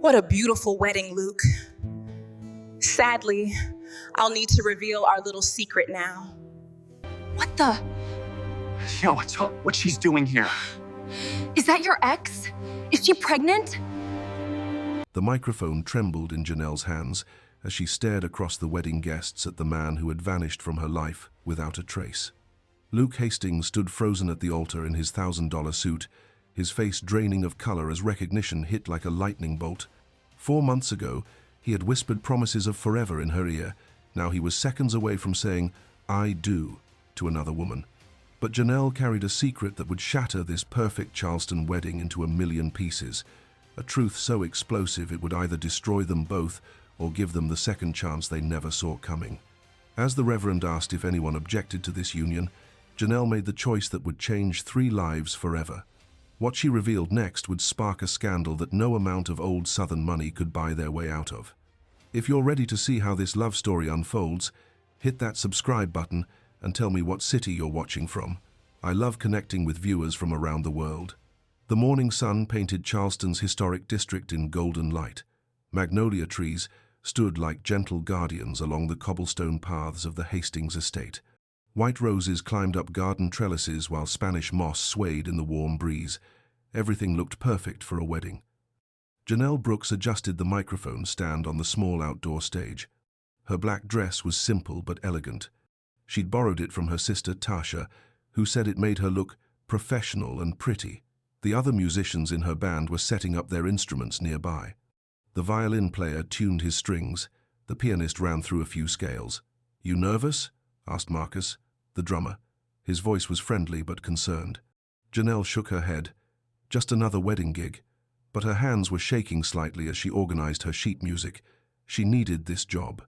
What a beautiful wedding, Luke. Sadly, I'll need to reveal our little secret now. What the? Yo, what's up? What she's doing here? Is that your ex? Is she pregnant? The microphone trembled in Janelle's hands as she stared across the wedding guests at the man who had vanished from her life without a trace. Luke Hastings stood frozen at the altar in his $1,000 suit, his face draining of color as recognition hit like a lightning bolt. 4 months ago, he had whispered promises of forever in her ear. Now he was seconds away from saying, "I do," to another woman. But Janelle carried a secret that would shatter this perfect Charleston wedding into a million pieces, a truth so explosive it would either destroy them both or give them the second chance they never saw coming. As the reverend asked if anyone objected to this union, Janelle made the choice that would change 3 lives forever. What she revealed next would spark a scandal that no amount of old Southern money could buy their way out of. If you're ready to see how this love story unfolds, hit that subscribe button and tell me what city you're watching from. I love connecting with viewers from around the world. The morning sun painted Charleston's historic district in golden light. Magnolia trees stood like gentle guardians along the cobblestone paths of the Hastings estate. White roses climbed up garden trellises while Spanish moss swayed in the warm breeze. Everything looked perfect for a wedding. Janelle Brooks adjusted the microphone stand on the small outdoor stage. Her black dress was simple but elegant. She'd borrowed it from her sister Tasha, who said it made her look professional and pretty. The other musicians in her band were setting up their instruments nearby. The violin player tuned his strings. The pianist ran through a few scales. "You nervous?" asked Marcus, the drummer. His voice was friendly but concerned. Janelle shook her head. Just another wedding gig. But her hands were shaking slightly as she organized her sheet music. She needed this job.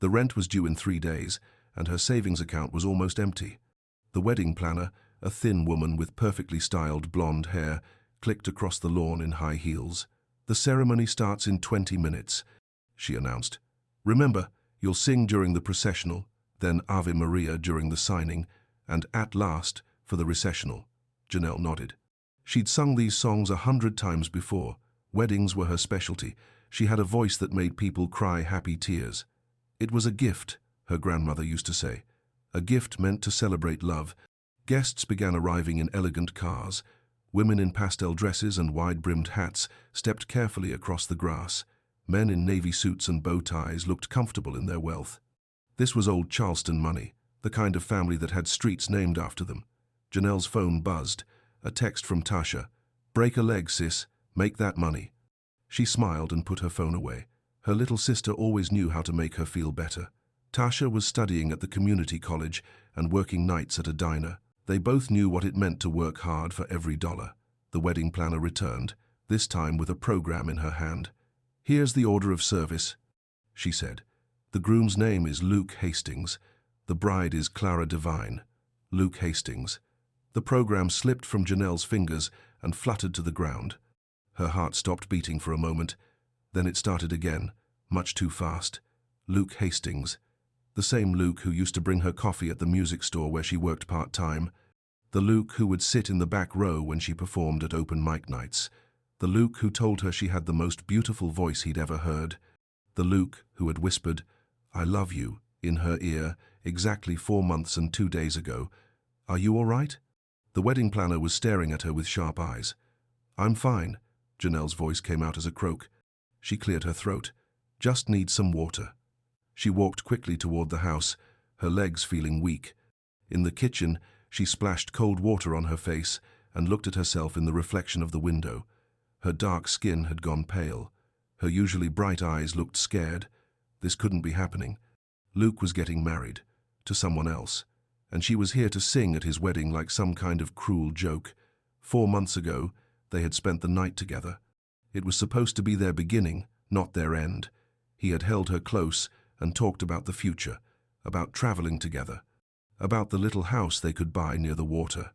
The rent was due in 3 days, and her savings account was almost empty. The wedding planner, a thin woman with perfectly styled blonde hair, clicked across the lawn in high heels. "The ceremony starts in 20 minutes, she announced. "Remember, you'll sing during the processional, then Ave Maria during the signing, and At Last for the recessional." Janelle nodded. She'd sung these songs 100 times before. Weddings were her specialty. She had a voice that made people cry happy tears. It was a gift, her grandmother used to say. A gift meant to celebrate love. Guests began arriving in elegant cars. Women in pastel dresses and wide-brimmed hats stepped carefully across the grass. Men in navy suits and bow ties looked comfortable in their wealth. This was old Charleston money, the kind of family that had streets named after them. Janelle's phone buzzed. A text from Tasha. "Break a leg, sis. Make that money." She smiled and put her phone away. Her little sister always knew how to make her feel better. Tasha was studying at the community college and working nights at a diner. They both knew what it meant to work hard for every dollar. The wedding planner returned, this time with a program in her hand. "Here's the order of service," she said. "The groom's name is Luke Hastings. The bride is Clara Devine. Luke Hastings." The program slipped from Janelle's fingers and fluttered to the ground. Her heart stopped beating for a moment. Then it started again, much too fast. Luke Hastings. The same Luke who used to bring her coffee at the music store where she worked part-time. The Luke who would sit in the back row when she performed at open mic nights. The Luke who told her she had the most beautiful voice he'd ever heard. The Luke who had whispered, "I love you," in her ear exactly 4 months and 2 days ago. "Are you all right?" The wedding planner was staring at her with sharp eyes. "I'm fine," Janelle's voice came out as a croak. She cleared her throat. "Just need some water." She walked quickly toward the house, her legs feeling weak. In the kitchen, she splashed cold water on her face and looked at herself in the reflection of the window. Her dark skin had gone pale. Her usually bright eyes looked scared. This couldn't be happening. Luke was getting married, to someone else, and she was here to sing at his wedding like some kind of cruel joke. 4 months ago, they had spent the night together. It was supposed to be their beginning, not their end. He had held her close and talked about the future, about traveling together, about the little house they could buy near the water.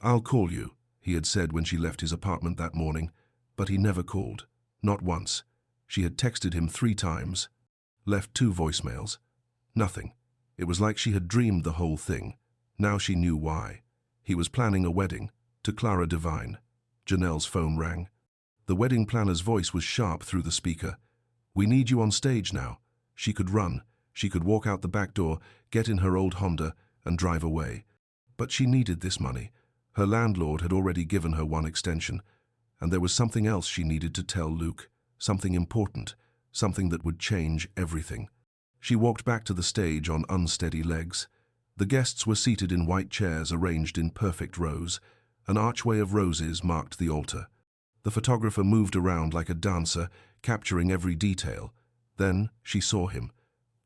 "I'll call you," he had said when she left his apartment that morning, but he never called, not once. She had texted him 3 times, left 2 voicemails. Nothing. It was like she had dreamed the whole thing. Now she knew why. He was planning a wedding to Clara Devine. Janelle's phone rang. The wedding planner's voice was sharp through the speaker. "We need you on stage now." She could run. She could walk out the back door, get in her old Honda, and drive away. But she needed this money. Her landlord had already given her one extension, and there was something else she needed to tell Luke, something important, something that would change everything. She walked back to the stage on unsteady legs. The guests were seated in white chairs arranged in perfect rows. An archway of roses marked the altar. The photographer moved around like a dancer, capturing every detail. Then she saw him.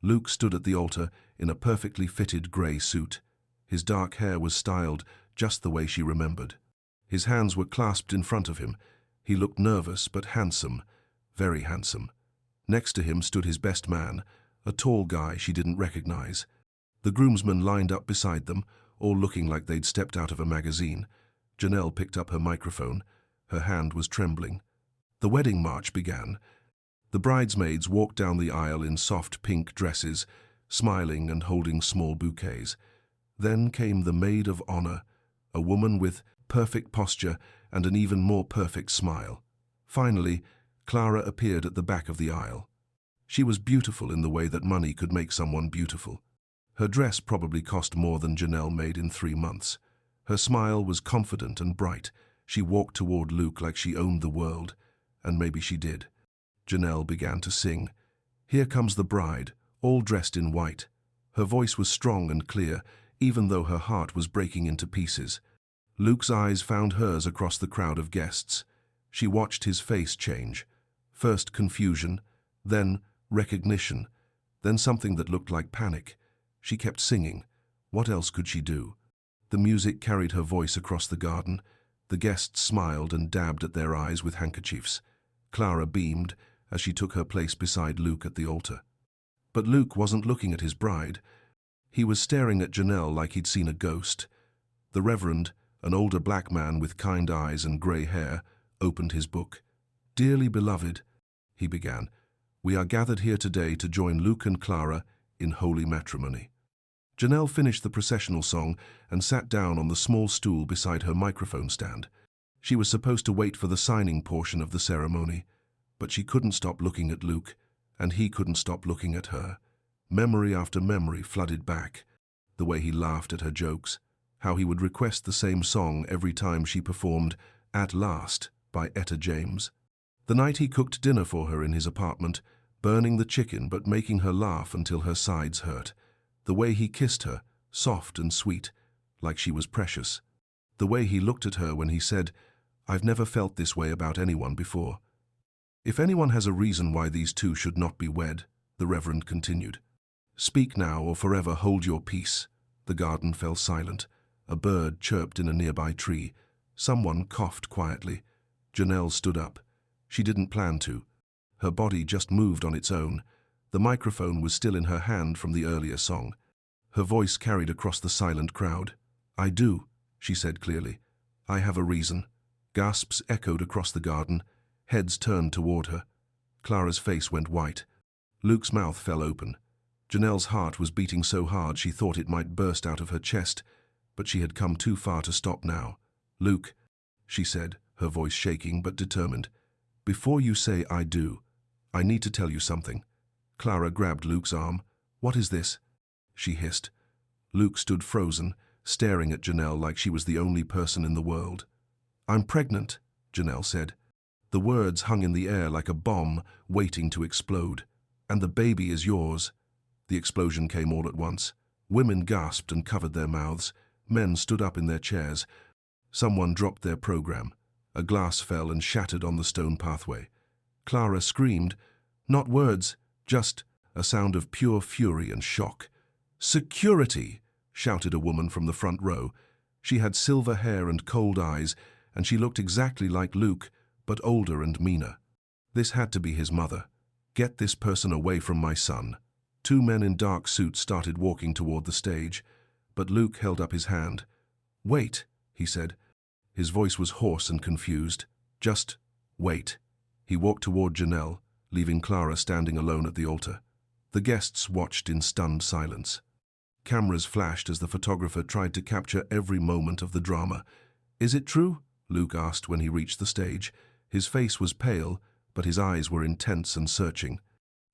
Luke stood at the altar in a perfectly fitted grey suit. His dark hair was styled just the way she remembered. His hands were clasped in front of him. He looked nervous but handsome, very handsome. Next to him stood his best man, a tall guy she didn't recognize. The groomsmen lined up beside them, all looking like they'd stepped out of a magazine. Janelle picked up her microphone. Her hand was trembling. The wedding march began. The bridesmaids walked down the aisle in soft pink dresses, smiling and holding small bouquets. Then came the maid of honor, a woman with perfect posture and an even more perfect smile. Finally, Clara appeared at the back of the aisle. She was beautiful in the way that money could make someone beautiful. Her dress probably cost more than Janelle made in 3 months. Her smile was confident and bright. She walked toward Luke like she owned the world, and maybe she did. Janelle began to sing. "Here comes the bride, all dressed in white." Her voice was strong and clear, even though her heart was breaking into pieces. Luke's eyes found hers across the crowd of guests. She watched his face change. First confusion, then recognition, then something that looked like panic. She kept singing. What else could she do? The music carried her voice across the garden. The guests smiled and dabbed at their eyes with handkerchiefs. Clara beamed as she took her place beside Luke at the altar. But Luke wasn't looking at his bride. He was staring at Janelle like he'd seen a ghost. The reverend, an older black man with kind eyes and grey hair, opened his book. "Dearly beloved," he began, "we are gathered here today to join Luke and Clara in holy matrimony." Janelle finished the processional song and sat down on the small stool beside her microphone stand. She was supposed to wait for the signing portion of the ceremony, but she couldn't stop looking at Luke, and he couldn't stop looking at her. Memory after memory flooded back. The way he laughed at her jokes, how he would request the same song every time she performed "At Last" by Etta James. The night he cooked dinner for her in his apartment, burning the chicken but making her laugh until her sides hurt. The way he kissed her, soft and sweet, like she was precious. The way he looked at her when he said, "I've never felt this way about anyone before." "If anyone has a reason why these two should not be wed," the reverend continued, "speak now or forever hold your peace." The garden fell silent. A bird chirped in a nearby tree. Someone coughed quietly. Janelle stood up. She didn't plan to. Her body just moved on its own. The microphone was still in her hand from the earlier song. Her voice carried across the silent crowd. "I do," she said clearly. "I have a reason." Gasps echoed across the garden. Heads turned toward her. Clara's face went white. Luke's mouth fell open. Janelle's heart was beating so hard she thought it might burst out of her chest, but she had come too far to stop now. "Luke," she said, her voice shaking but determined, "before you say 'I do,' I need to tell you something." Clara grabbed Luke's arm. "What is this?" she hissed. Luke stood frozen, staring at Janelle like she was the only person in the world. "I'm pregnant," Janelle said. The words hung in the air like a bomb waiting to explode. "And the baby is yours." The explosion came all at once. Women gasped and covered their mouths. Men stood up in their chairs. Someone dropped their program. A glass fell and shattered on the stone pathway. Clara screamed. Not words, just a sound of pure fury and shock. "Security!" shouted a woman from the front row. She had silver hair and cold eyes, and she looked exactly like Luke, but older and meaner. This had to be his mother. "Get this person away from my son." 2 men in dark suits started walking toward the stage, but Luke held up his hand. "Wait," he said. His voice was hoarse and confused. "Just wait." He walked toward Janelle, leaving Clara standing alone at the altar. The guests watched in stunned silence. Cameras flashed as the photographer tried to capture every moment of the drama. "Is it true?" Luke asked when he reached the stage. His face was pale, but his eyes were intense and searching.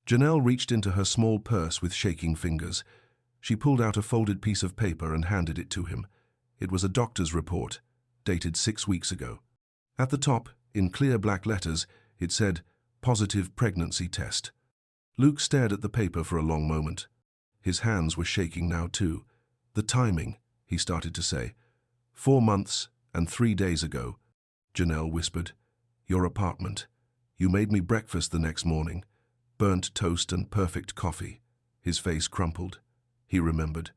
Janelle reached into her small purse with shaking fingers. She pulled out a folded piece of paper and handed it to him. It was a doctor's report, dated 6 weeks ago. At the top, in clear black letters, it said, "Positive pregnancy test." Luke stared at the paper for a long moment. His hands were shaking now too. "The timing," he started to say. 4 months and 3 days ago," Janelle whispered. "Your apartment. You made me breakfast the next morning. Burnt toast and perfect coffee." His face crumpled. He remembered.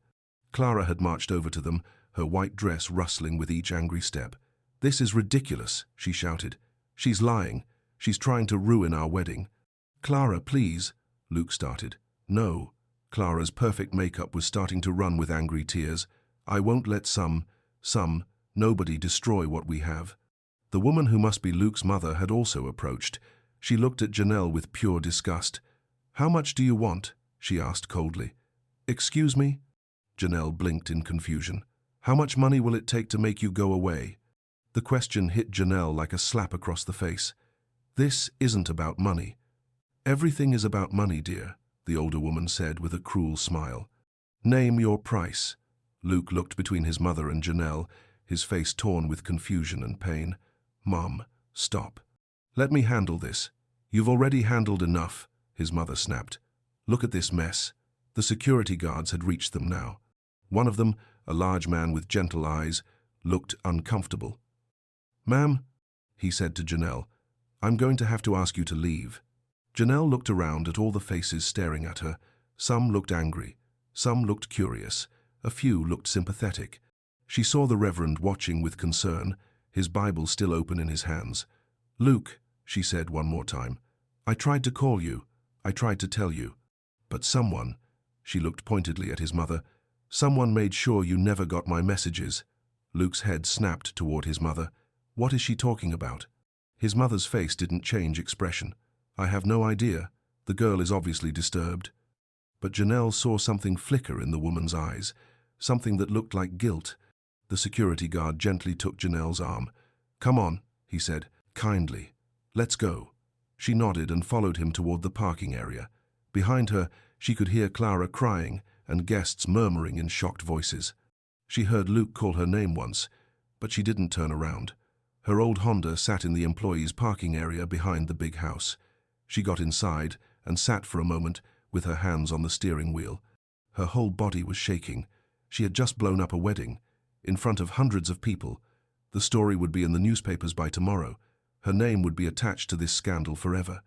Clara had marched over to them, her white dress rustling with each angry step. "This is ridiculous," she shouted. "She's lying. She's trying to ruin our wedding." "Clara, please," Luke started. "No." Clara's perfect makeup was starting to run with angry tears. "I won't let nobody destroy what we have." The woman who must be Luke's mother had also approached. She looked at Janelle with pure disgust. "How much do you want?" she asked coldly. "Excuse me?" Janelle blinked in confusion. "How much money will it take to make you go away?" The question hit Janelle like a slap across the face. "This isn't about money." "Everything is about money, dear," the older woman said with a cruel smile. "Name your price." Luke looked between his mother and Janelle, his face torn with confusion and pain. "Mom, stop. Let me handle this." "You've already handled enough," his mother snapped. "Look at this mess." The security guards had reached them now. One of them, a large man with gentle eyes, looked uncomfortable. "Ma'am," he said to Janelle, "I'm going to have to ask you to leave." Janelle looked around at all the faces staring at her. Some looked angry, some looked curious, a few looked sympathetic. She saw the reverend watching with concern, his Bible still open in his hands. "Luke," she said one more time, "I tried to call you. I tried to tell you. But someone," she looked pointedly at his mother, "someone made sure you never got my messages." Luke's head snapped toward his mother. What is she talking about? His mother's face didn't change expression. "I have no idea. The girl is obviously disturbed." But Janelle saw something flicker in the woman's eyes, something that looked like guilt. The security guard gently took Janelle's arm. "Come on," he said, kindly. "Let's go." She nodded and followed him toward the parking area. Behind her, she could hear Clara crying and guests murmuring in shocked voices. She heard Luke call her name once, but she didn't turn around. Her old Honda sat in the employees' parking area behind the big house. She got inside and sat for a moment with her hands on the steering wheel. Her whole body was shaking. She had just blown up a wedding, in front of hundreds of people. The story would be in the newspapers by tomorrow. Her name would be attached to this scandal forever.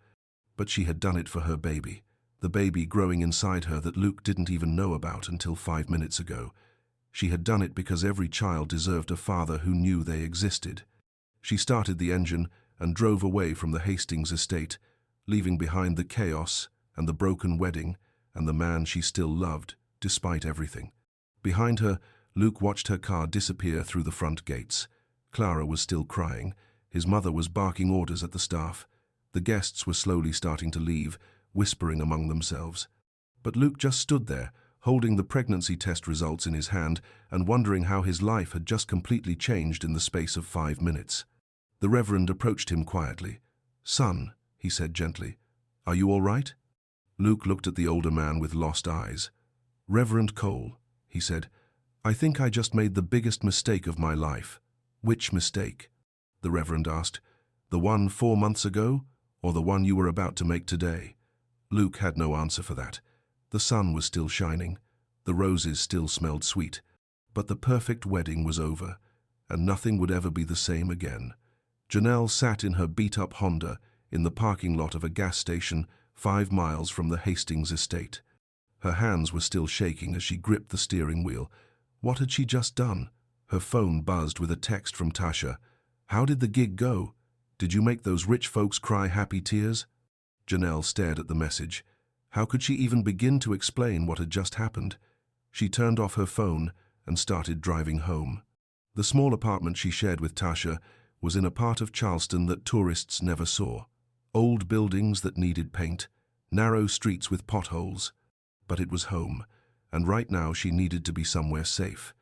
But she had done it for her baby, the baby growing inside her that Luke didn't even know about until 5 minutes ago. She had done it because every child deserved a father who knew they existed. She started the engine and drove away from the Hastings estate, leaving behind the chaos and the broken wedding and the man she still loved, despite everything. Behind her, Luke watched her car disappear through the front gates. Clara was still crying. His mother was barking orders at the staff. The guests were slowly starting to leave, whispering among themselves. But Luke just stood there, holding the pregnancy test results in his hand and wondering how his life had just completely changed in the space of 5 minutes. The reverend approached him quietly. "Son," he said gently, "are you all right?" Luke looked at the older man with lost eyes. "Reverend Cole," he said, "I think I just made the biggest mistake of my life." "Which mistake?" the reverend asked. "The one 4 months ago, or the one you were about to make today?" Luke had no answer for that. The sun was still shining. The roses still smelled sweet. But the perfect wedding was over, and nothing would ever be the same again. Janelle sat in her beat-up Honda in the parking lot of a gas station 5 miles from the Hastings estate. Her hands were still shaking as she gripped the steering wheel. What had she just done? Her phone buzzed with a text from Tasha. "How did the gig go? Did you make those rich folks cry happy tears?" Janelle stared at the message. How could she even begin to explain what had just happened? She turned off her phone and started driving home. The small apartment she shared with Tasha was in a part of Charleston that tourists never saw. Old buildings that needed paint, narrow streets with potholes. But it was home, and right now she needed to be somewhere safe.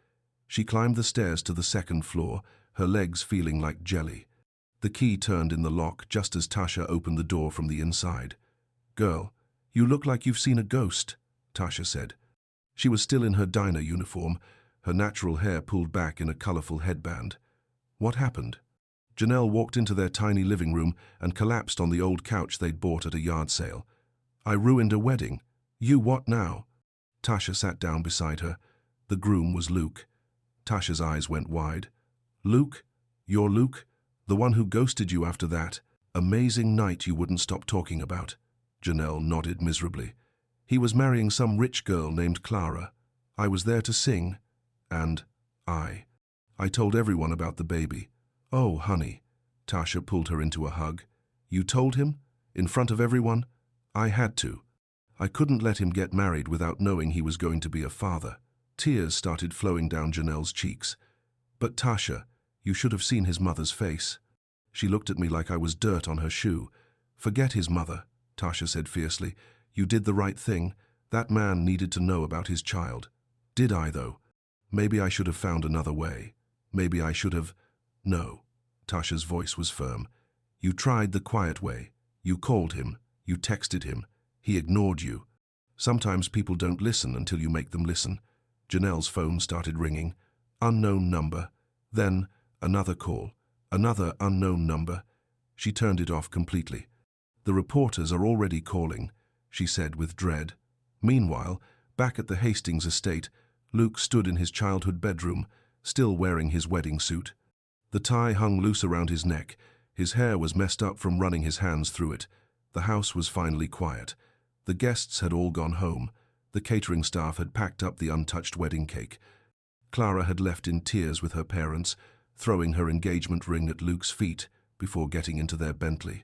She climbed the stairs to the 2nd floor, her legs feeling like jelly. The key turned in the lock just as Tasha opened the door from the inside. "Girl, you look like you've seen a ghost," Tasha said. She was still in her diner uniform, her natural hair pulled back in a colorful headband. "What happened?" Janelle walked into their tiny living room and collapsed on the old couch they'd bought at a yard sale. "I ruined a wedding. You what now?" Tasha sat down beside her. The groom was Luke. Tasha's eyes went wide. "Luke? You're Luke? The one who ghosted you after that amazing night you wouldn't stop talking about?" Janelle nodded miserably. "He was marrying some rich girl named Clara. I was there to sing, and I told everyone about the baby." "Oh, honey." Tasha pulled her into a hug. "You told him? In front of everyone?" "I had to. I couldn't let him get married without knowing he was going to be a father." Tears started flowing down Janelle's cheeks. "But Tasha, you should have seen his mother's face. She looked at me like I was dirt on her shoe." "Forget his mother," Tasha said fiercely. "You did the right thing. That man needed to know about his child." "Did I, though? Maybe I should have found another way. Maybe I should have—" "No." Tasha's voice was firm. "You tried the quiet way. You called him. You texted him. He ignored you. Sometimes people don't listen until you make them listen." Janelle's phone started ringing. Unknown number. Then another call. Another unknown number. She turned it off completely. "The reporters are already calling," she said with dread. Meanwhile, back at the Hastings estate, Luke stood in his childhood bedroom, still wearing his wedding suit. The tie hung loose around his neck. His hair was messed up from running his hands through it. The house was finally quiet. The guests had all gone home. The catering staff had packed up the untouched wedding cake. Clara had left in tears with her parents, throwing her engagement ring at Luke's feet before getting into their Bentley.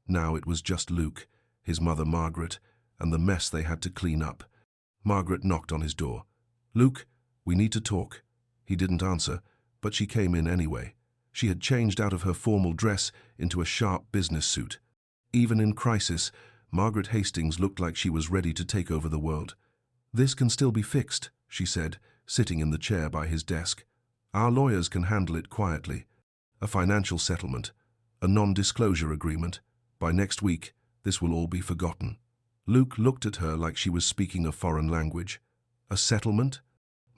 Now it was just Luke, his mother Margaret, and the mess they had to clean up. Margaret knocked on his door. "Luke, we need to talk." He didn't answer, but she came in anyway. She had changed out of her formal dress into a sharp business suit. Even in crisis, Margaret Hastings looked like she was ready to take over the world. "This can still be fixed," she said, sitting in the chair by his desk. "Our lawyers can handle it quietly. A financial settlement, a non-disclosure agreement. By next week, this will all be forgotten." Luke looked at her like she was speaking a foreign language. "A settlement?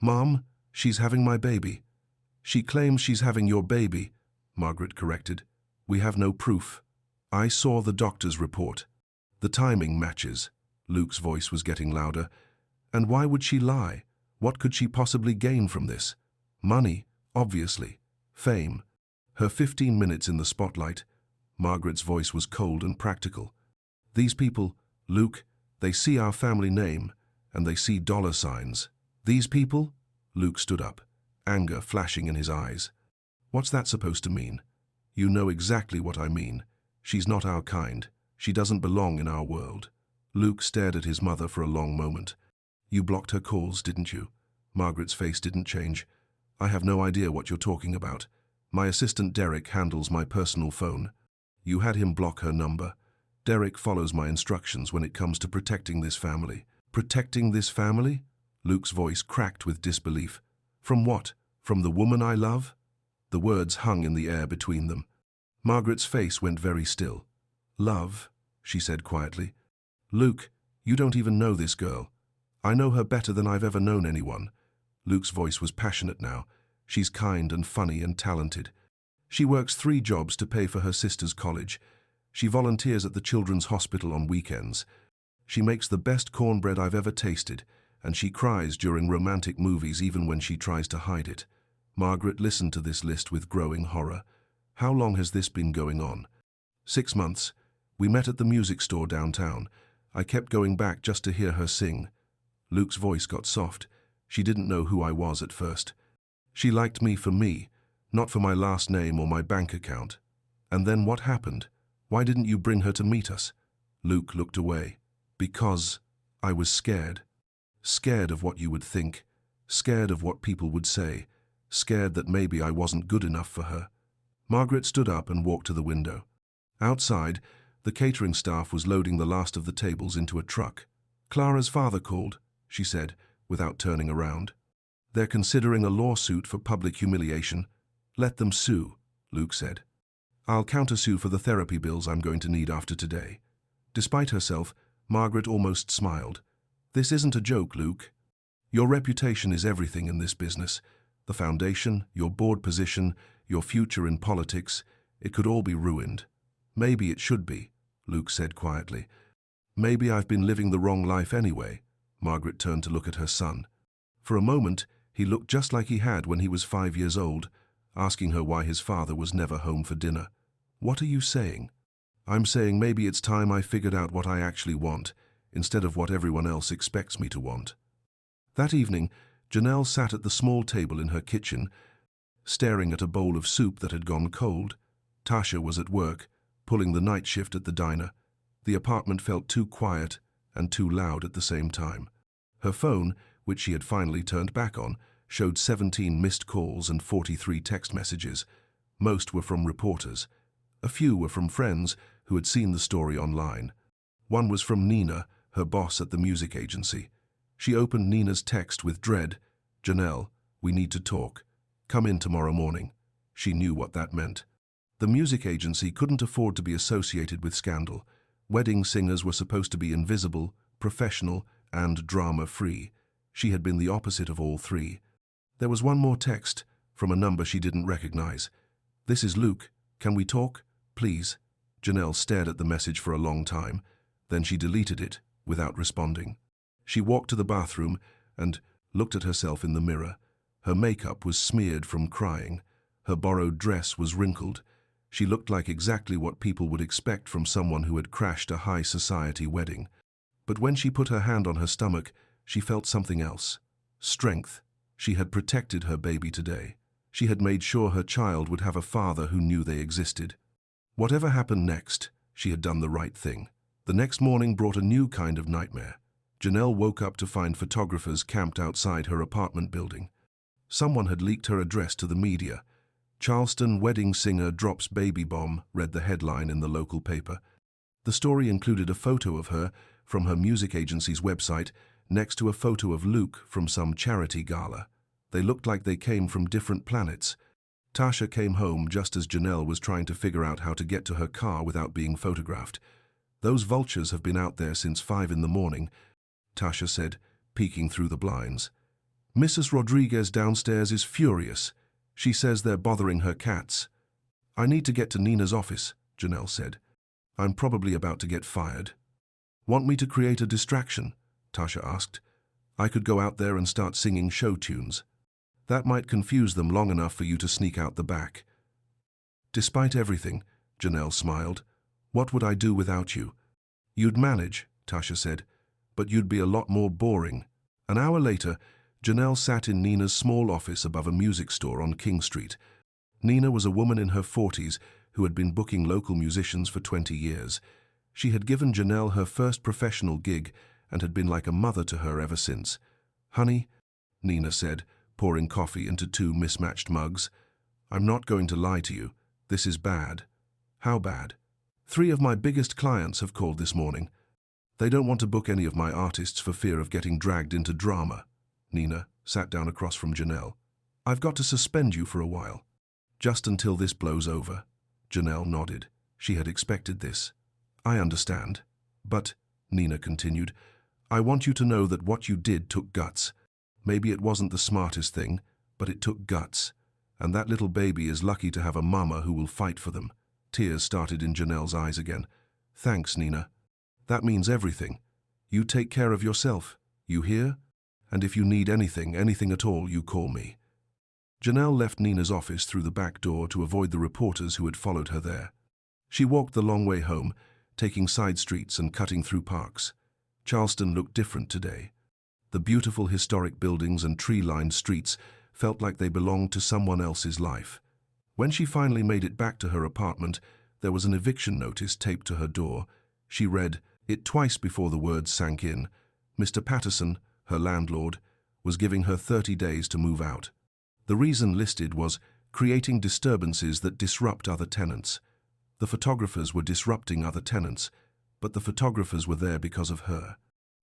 Mom, she's having my baby." "She claims she's having your baby," Margaret corrected. "We have no proof. I saw the doctor's report. The timing matches." Luke's voice was getting louder. "And why would she lie? What could she possibly gain from this? Money, obviously. Fame. Her 15 minutes in the spotlight." Margaret's voice was cold and practical. "These people, Luke, they see our family name, and they see dollar signs." "These people?" Luke stood up, anger flashing in his eyes. "What's that supposed to mean?" "You know exactly what I mean. She's not our kind. She doesn't belong in our world." Luke stared at his mother for a long moment. "You blocked her calls, didn't you?" Margaret's face didn't change. "I have no idea what you're talking about. My assistant Derek handles my personal phone." "You had him block her number." "Derek follows my instructions when it comes to protecting this family." "Protecting this family?" Luke's voice cracked with disbelief. "From what? From the woman I love?" The words hung in the air between them. Margaret's face went very still. "Love," she said quietly. "Luke, you don't even know this girl. I know her better than I've ever known anyone." Luke's voice was passionate now. "She's kind and funny and talented. She works 3 jobs to pay for her sister's college. She volunteers at the children's hospital on weekends. She makes the best cornbread I've ever tasted, and she cries during romantic movies even when she tries to hide it." Margaret listened to this list with growing horror. "How long has this been going on?" 6 months. We met at the music store downtown. I kept going back just to hear her sing." Luke's voice got soft. "She didn't know who I was at first. She liked me for me, not for my last name or my bank account." "And then what happened? Why didn't you bring her to meet us?" Luke looked away. "Because I was scared. Scared of what you would think. Scared of what people would say. Scared that maybe I wasn't good enough for her." Margaret stood up and walked to the window. Outside, the catering staff was loading the last of the tables into a truck. "Clara's father called," she said, without turning around. "They're considering a lawsuit for public humiliation." "Let them sue," Luke said. I'll countersue for the therapy bills I'm going to need after today. Despite herself, Margaret almost smiled. This isn't a joke, Luke. Your reputation is everything in this business. The foundation, your board position, your future in politics, it could all be ruined. Maybe it should be, Luke said quietly. Maybe I've been living the wrong life anyway. Margaret turned to look at her son. For a moment, he looked just like he had when he was 5 years old, asking her why his father was never home for dinner. What are you saying? I'm saying maybe it's time I figured out what I actually want, instead of what everyone else expects me to want. That evening, Janelle sat at the small table in her kitchen, staring at a bowl of soup that had gone cold. Tasha was at work, pulling the night shift at the diner. The apartment felt too quiet and too loud at the same time. Her phone, which she had finally turned back on, showed 17 missed calls and 43 text messages. Most were from reporters. A few were from friends who had seen the story online. One was from Nina, her boss at the music agency. She opened Nina's text with dread. "Janelle, we need to talk. Come in tomorrow morning." She knew what that meant. The music agency couldn't afford to be associated with scandal. Wedding singers were supposed to be invisible, professional, and drama-free. She had been the opposite of all three. There was one more text, from a number she didn't recognize. "This is Luke. Can we talk? Please." Janelle stared at the message for a long time. Then she deleted it, without responding. She walked to the bathroom and looked at herself in the mirror. Her makeup was smeared from crying. Her borrowed dress was wrinkled. She looked like exactly what people would expect from someone who had crashed a high-society wedding. But when she put her hand on her stomach, she felt something else. Strength. She had protected her baby today. She had made sure her child would have a father who knew they existed. Whatever happened next, she had done the right thing. The next morning brought a new kind of nightmare. Janelle woke up to find photographers camped outside her apartment building. Someone had leaked her address to the media. "Charleston wedding singer drops baby bomb," read the headline in the local paper. The story included a photo of her from her music agency's website next to a photo of Luke from some charity gala. They looked like they came from different planets. Tasha came home just as Janelle was trying to figure out how to get to her car without being photographed. "Those vultures have been out there since 5 in the morning," Tasha said, peeking through the blinds. "Mrs. Rodriguez downstairs is furious. She says they're bothering her cats." "I need to get to Nina's office," Janelle said. "I'm probably about to get fired." "Want me to create a distraction?" Tasha asked. "I could go out there and start singing show tunes. That might confuse them long enough for you to sneak out the back." "Despite everything," Janelle smiled, "what would I do without you?" "You'd manage," Tasha said, "but you'd be a lot more boring." An hour later, Janelle sat in Nina's small office above a music store on King Street. Nina was a woman in her 40s who had been booking local musicians for 20 years. She had given Janelle her first professional gig and had been like a mother to her ever since. "Honey," Nina said, pouring coffee into 2 mismatched mugs, "I'm not going to lie to you. This is bad." "How bad?" "3 of my biggest clients have called this morning. They don't want to book any of my artists for fear of getting dragged into drama." Nina sat down across from Janelle. "I've got to suspend you for a while." "Just until this blows over." Janelle nodded. She had expected this. "I understand. But," Nina continued, "I want you to know that what you did took guts. Maybe it wasn't the smartest thing, but it took guts. And that little baby is lucky to have a mama who will fight for them." Tears started in Janelle's eyes again. "Thanks, Nina. That means everything. You take care of yourself. You hear? And if you need anything at all, you call me." Janelle left Nina's office through the back door to avoid the reporters who had followed her there. She walked the long way home, taking side streets and cutting through parks. Charleston looked different today. The beautiful historic buildings and tree-lined streets felt like they belonged to someone else's life. When she finally made it back to her apartment, there was an eviction notice taped to her door. She read it twice before the words sank in. Mr. Patterson, her landlord, was giving her 30 days to move out. The reason listed was creating disturbances that disrupt other tenants. The photographers were disrupting other tenants, but the photographers were there because of her.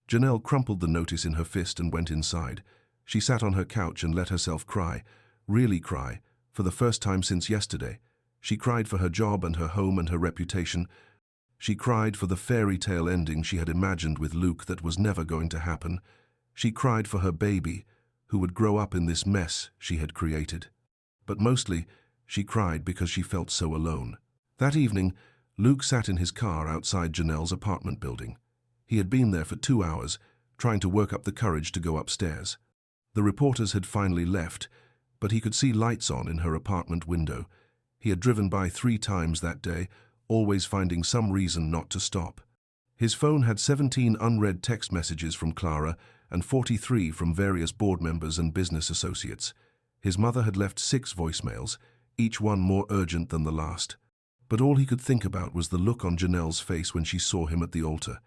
Janelle crumpled the notice in her fist and went inside. She sat on her couch and let herself cry, really cry, for the first time since yesterday. She cried for her job and her home and her reputation. She cried for the fairy tale ending she had imagined with Luke that was never going to happen. She cried for her baby, who would grow up in this mess she had created. But mostly, she cried because she felt so alone. That evening, Luke sat in his car outside Janelle's apartment building. He had been there for 2 hours, trying to work up the courage to go upstairs. The reporters had finally left, but he could see lights on in her apartment window. He had driven by 3 times that day, always finding some reason not to stop. His phone had 17 unread text messages from Clara and 43 from various board members and business associates. His mother had left 6 voicemails, each one more urgent than the last. But all he could think about was the look on Janelle's face when she saw him at the altar.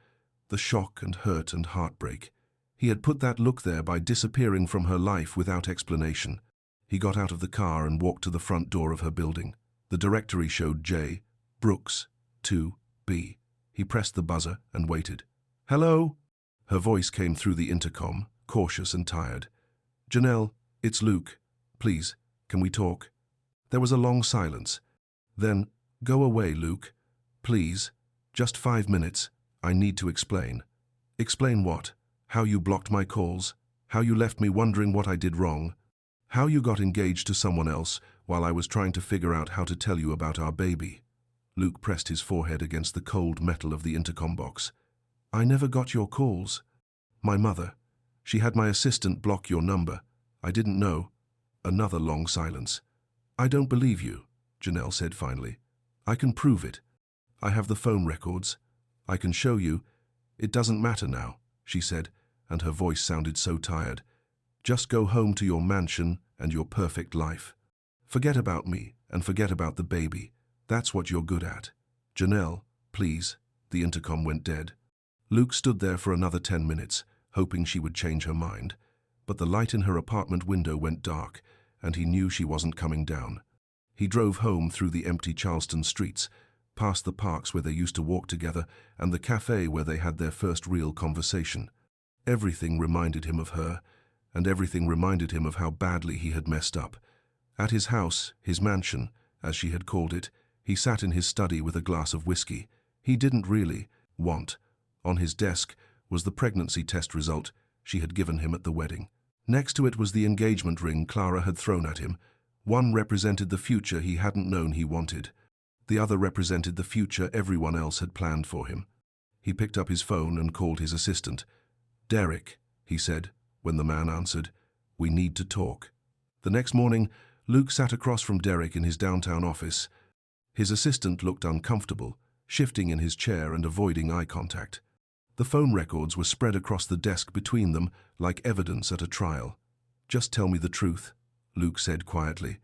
The shock and hurt and heartbreak. He had put that look there by disappearing from her life without explanation. He got out of the car and walked to the front door of her building. The directory showed J. Brooks, 2B. He pressed the buzzer and waited. "Hello?" Her voice came through the intercom, cautious and tired. "Janelle, it's Luke. Please, can we talk?" There was a long silence. Then, "Go away, Luke. Please. Just 5 minutes. I need to explain." "Explain what? How you blocked my calls? How you left me wondering what I did wrong? How you got engaged to someone else while I was trying to figure out how to tell you about our baby?" Luke pressed his forehead against the cold metal of the intercom box. "I never got your calls. My mother. She had my assistant block your number. I didn't know." Another long silence. "I don't believe you," Janelle said finally. "I can prove it. I have the phone records. I can show you. It doesn't matter now," she said, and her voice sounded so tired. "Just go home to your mansion and your perfect life. Forget about me and forget about the baby. That's what you're good at. Janelle, please." The intercom went dead. Luke stood there for another 10 minutes, hoping she would change her mind. But the light in her apartment window went dark, and he knew she wasn't coming down. He drove home through the empty Charleston streets, past the parks where they used to walk together and the cafe where they had their first real conversation. Everything reminded him of her, and everything reminded him of how badly he had messed up. At his house, his mansion, as she had called it, he sat in his study with a glass of whiskey. He didn't really want. On his desk was the pregnancy test result she had given him at the wedding. Next to it was the engagement ring Clara had thrown at him. One represented the future he hadn't known he wanted. The other represented the future everyone else had planned for him. He picked up his phone and called his assistant. "Derek," he said, when the man answered, "we need to talk." The next morning, Luke sat across from Derek in his downtown office. His assistant looked uncomfortable, shifting in his chair and avoiding eye contact. The phone records were spread across the desk between them like evidence at a trial. "Just tell me the truth," Luke said quietly.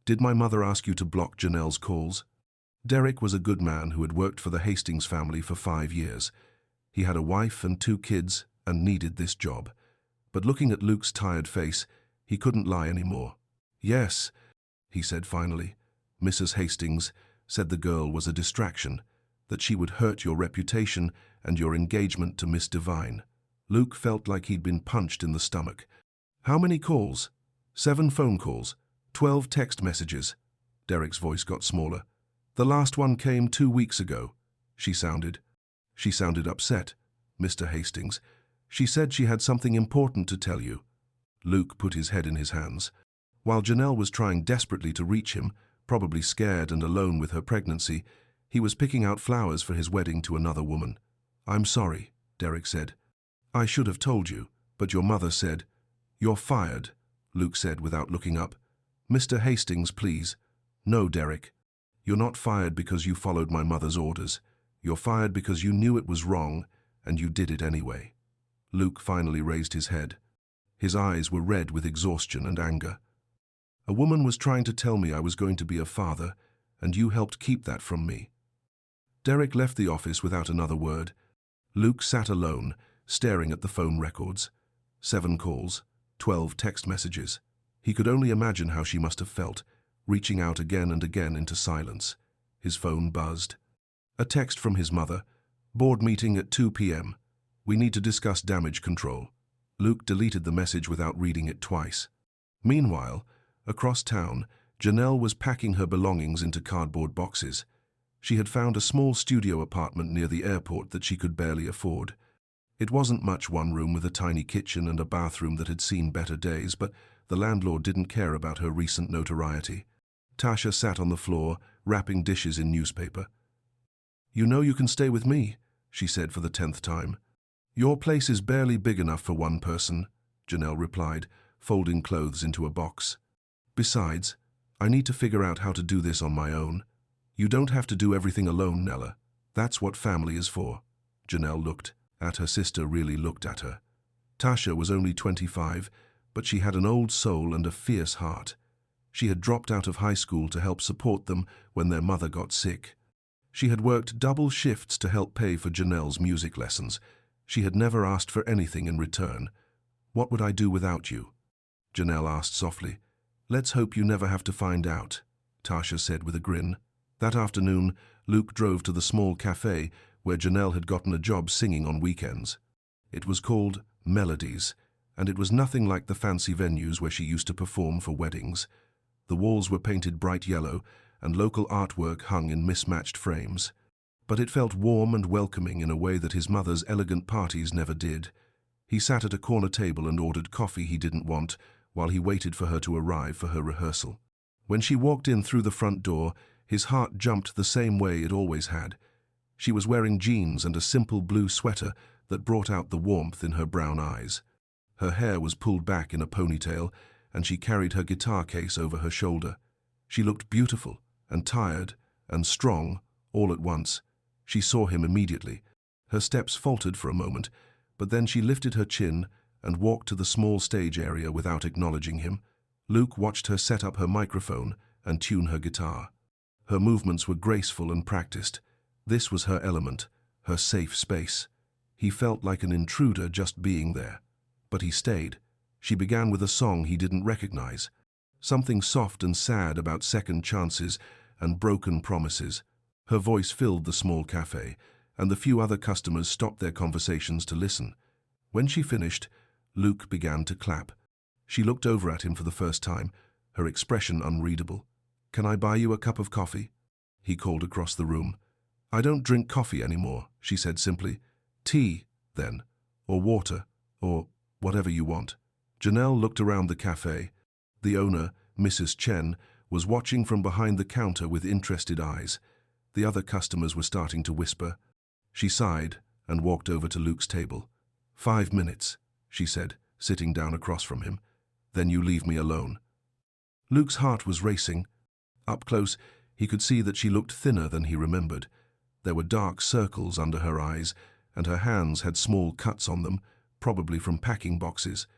"Did my mother ask you to block Janelle's calls?" Derek was a good man who had worked for the Hastings family for 5 years. He had a wife and 2 kids and needed this job. But looking at Luke's tired face, he couldn't lie anymore. "Yes," he said finally. "Mrs. Hastings said the girl was a distraction, that she would hurt your reputation and your engagement to Miss Devine." Luke felt like he'd been punched in the stomach. "How many calls?" 7 phone calls, 12 text messages." Derek's voice got smaller. "The last one came 2 weeks ago," she sounded. She sounded upset, "Mr. Hastings. She said she had something important to tell you." Luke put his head in his hands. While Janelle was trying desperately to reach him, probably scared and alone with her pregnancy, he was picking out flowers for his wedding to another woman. "I'm sorry," Derek said. "I should have told you, but your mother said—" "You're fired," Luke said without looking up. "Mr. Hastings, please." "No, Derek. You're not fired because you followed my mother's orders. You're fired because you knew it was wrong, and you did it anyway." Luke finally raised his head. His eyes were red with exhaustion and anger. "A woman was trying to tell me I was going to be a father, and you helped keep that from me." Derek left the office without another word. Luke sat alone, staring at the phone records. 7 calls, 12 text messages. He could only imagine how she must have felt, reaching out again and again into silence. His phone buzzed. A text from his mother. "Board meeting at 2 p.m. We need to discuss damage control." Luke deleted the message without reading it twice. Meanwhile, across town, Janelle was packing her belongings into cardboard boxes. She had found a small studio apartment near the airport that she could barely afford. It wasn't much, one room with a tiny kitchen and a bathroom that had seen better days, but the landlord didn't care about her recent notoriety. Tasha sat on the floor, wrapping dishes in newspaper. "You know you can stay with me," she said for the 10th time. "Your place is barely big enough for one person," Janelle replied, folding clothes into a box. "Besides, I need to figure out how to do this on my own." "You don't have to do everything alone, Nella. That's what family is for." Janelle looked at her sister, really looked at her. Tasha was only 25, but she had an old soul and a fierce heart. She had dropped out of high school to help support them when their mother got sick. She had worked double shifts to help pay for Janelle's music lessons. She had never asked for anything in return. "What would I do without you?" Janelle asked softly. "Let's hope you never have to find out," Tasha said with a grin. That afternoon, Luke drove to the small cafe where Janelle had gotten a job singing on weekends. It was called Melodies, and it was nothing like the fancy venues where she used to perform for weddings. The walls were painted bright yellow, and local artwork hung in mismatched frames. But it felt warm and welcoming in a way that his mother's elegant parties never did. He sat at a corner table and ordered coffee he didn't want while he waited for her to arrive for her rehearsal. When she walked in through the front door, his heart jumped the same way it always had. She was wearing jeans and a simple blue sweater that brought out the warmth in her brown eyes. Her hair was pulled back in a ponytail, and she carried her guitar case over her shoulder. She looked beautiful and tired and strong all at once. She saw him immediately. Her steps faltered for a moment, but then she lifted her chin and walked to the small stage area without acknowledging him. Luke watched her set up her microphone and tune her guitar. Her movements were graceful and practiced. This was her element, her safe space. He felt like an intruder just being there. But he stayed. She began with a song he didn't recognize. Something soft and sad about second chances and broken promises. Her voice filled the small cafe, and the few other customers stopped their conversations to listen. When she finished, Luke began to clap. She looked over at him for the first time, her expression unreadable. "Can I buy you a cup of coffee?" he called across the room. "I don't drink coffee anymore," she said simply. "Tea, then, or water, or whatever you want." Janelle looked around the cafe. The owner, Mrs. Chen, was watching from behind the counter with interested eyes. The other customers were starting to whisper. She sighed and walked over to Luke's table. "5 minutes," she said, sitting down across from him. "Then you leave me alone." Luke's heart was racing. Up close, he could see that she looked thinner than he remembered. There were dark circles under her eyes, and her hands had small cuts on them, probably from packing boxes.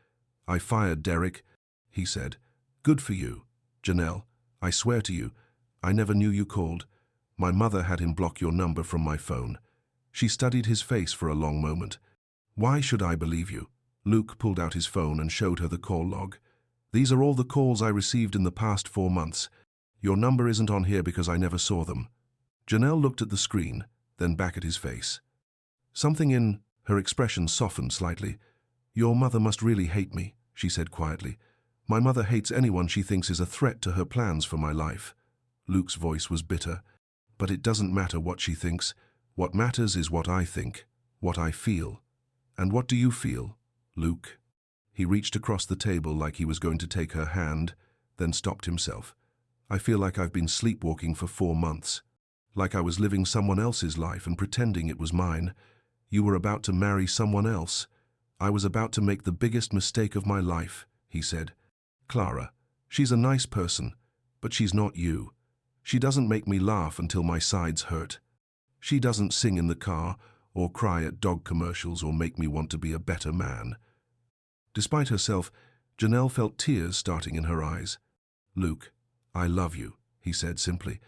"I fired Derek," he said. "Good for you. Janelle, I swear to you, I never knew you called. My mother had him block your number from my phone." She studied his face for a long moment. "Why should I believe you?" Luke pulled out his phone and showed her the call log. "These are all the calls I received in the past 4 months. Your number isn't on here because I never saw them." Janelle looked at the screen, then back at his face. Something in her expression softened slightly. "Your mother must really hate me," she said quietly. "My mother hates anyone she thinks is a threat to her plans for my life." Luke's voice was bitter. "But it doesn't matter what she thinks. What matters is what I think, what I feel." "And what do you feel, Luke?" He reached across the table like he was going to take her hand, then stopped himself. "I feel like I've been sleepwalking for 4 months. Like I was living someone else's life and pretending it was mine. You were about to marry someone else. I was about to make the biggest mistake of my life," he said. "Clara, she's a nice person, but she's not you. She doesn't make me laugh until my sides hurt. She doesn't sing in the car or cry at dog commercials or make me want to be a better man." Despite herself, Janelle felt tears starting in her eyes. "Luke, I love you," he said simply.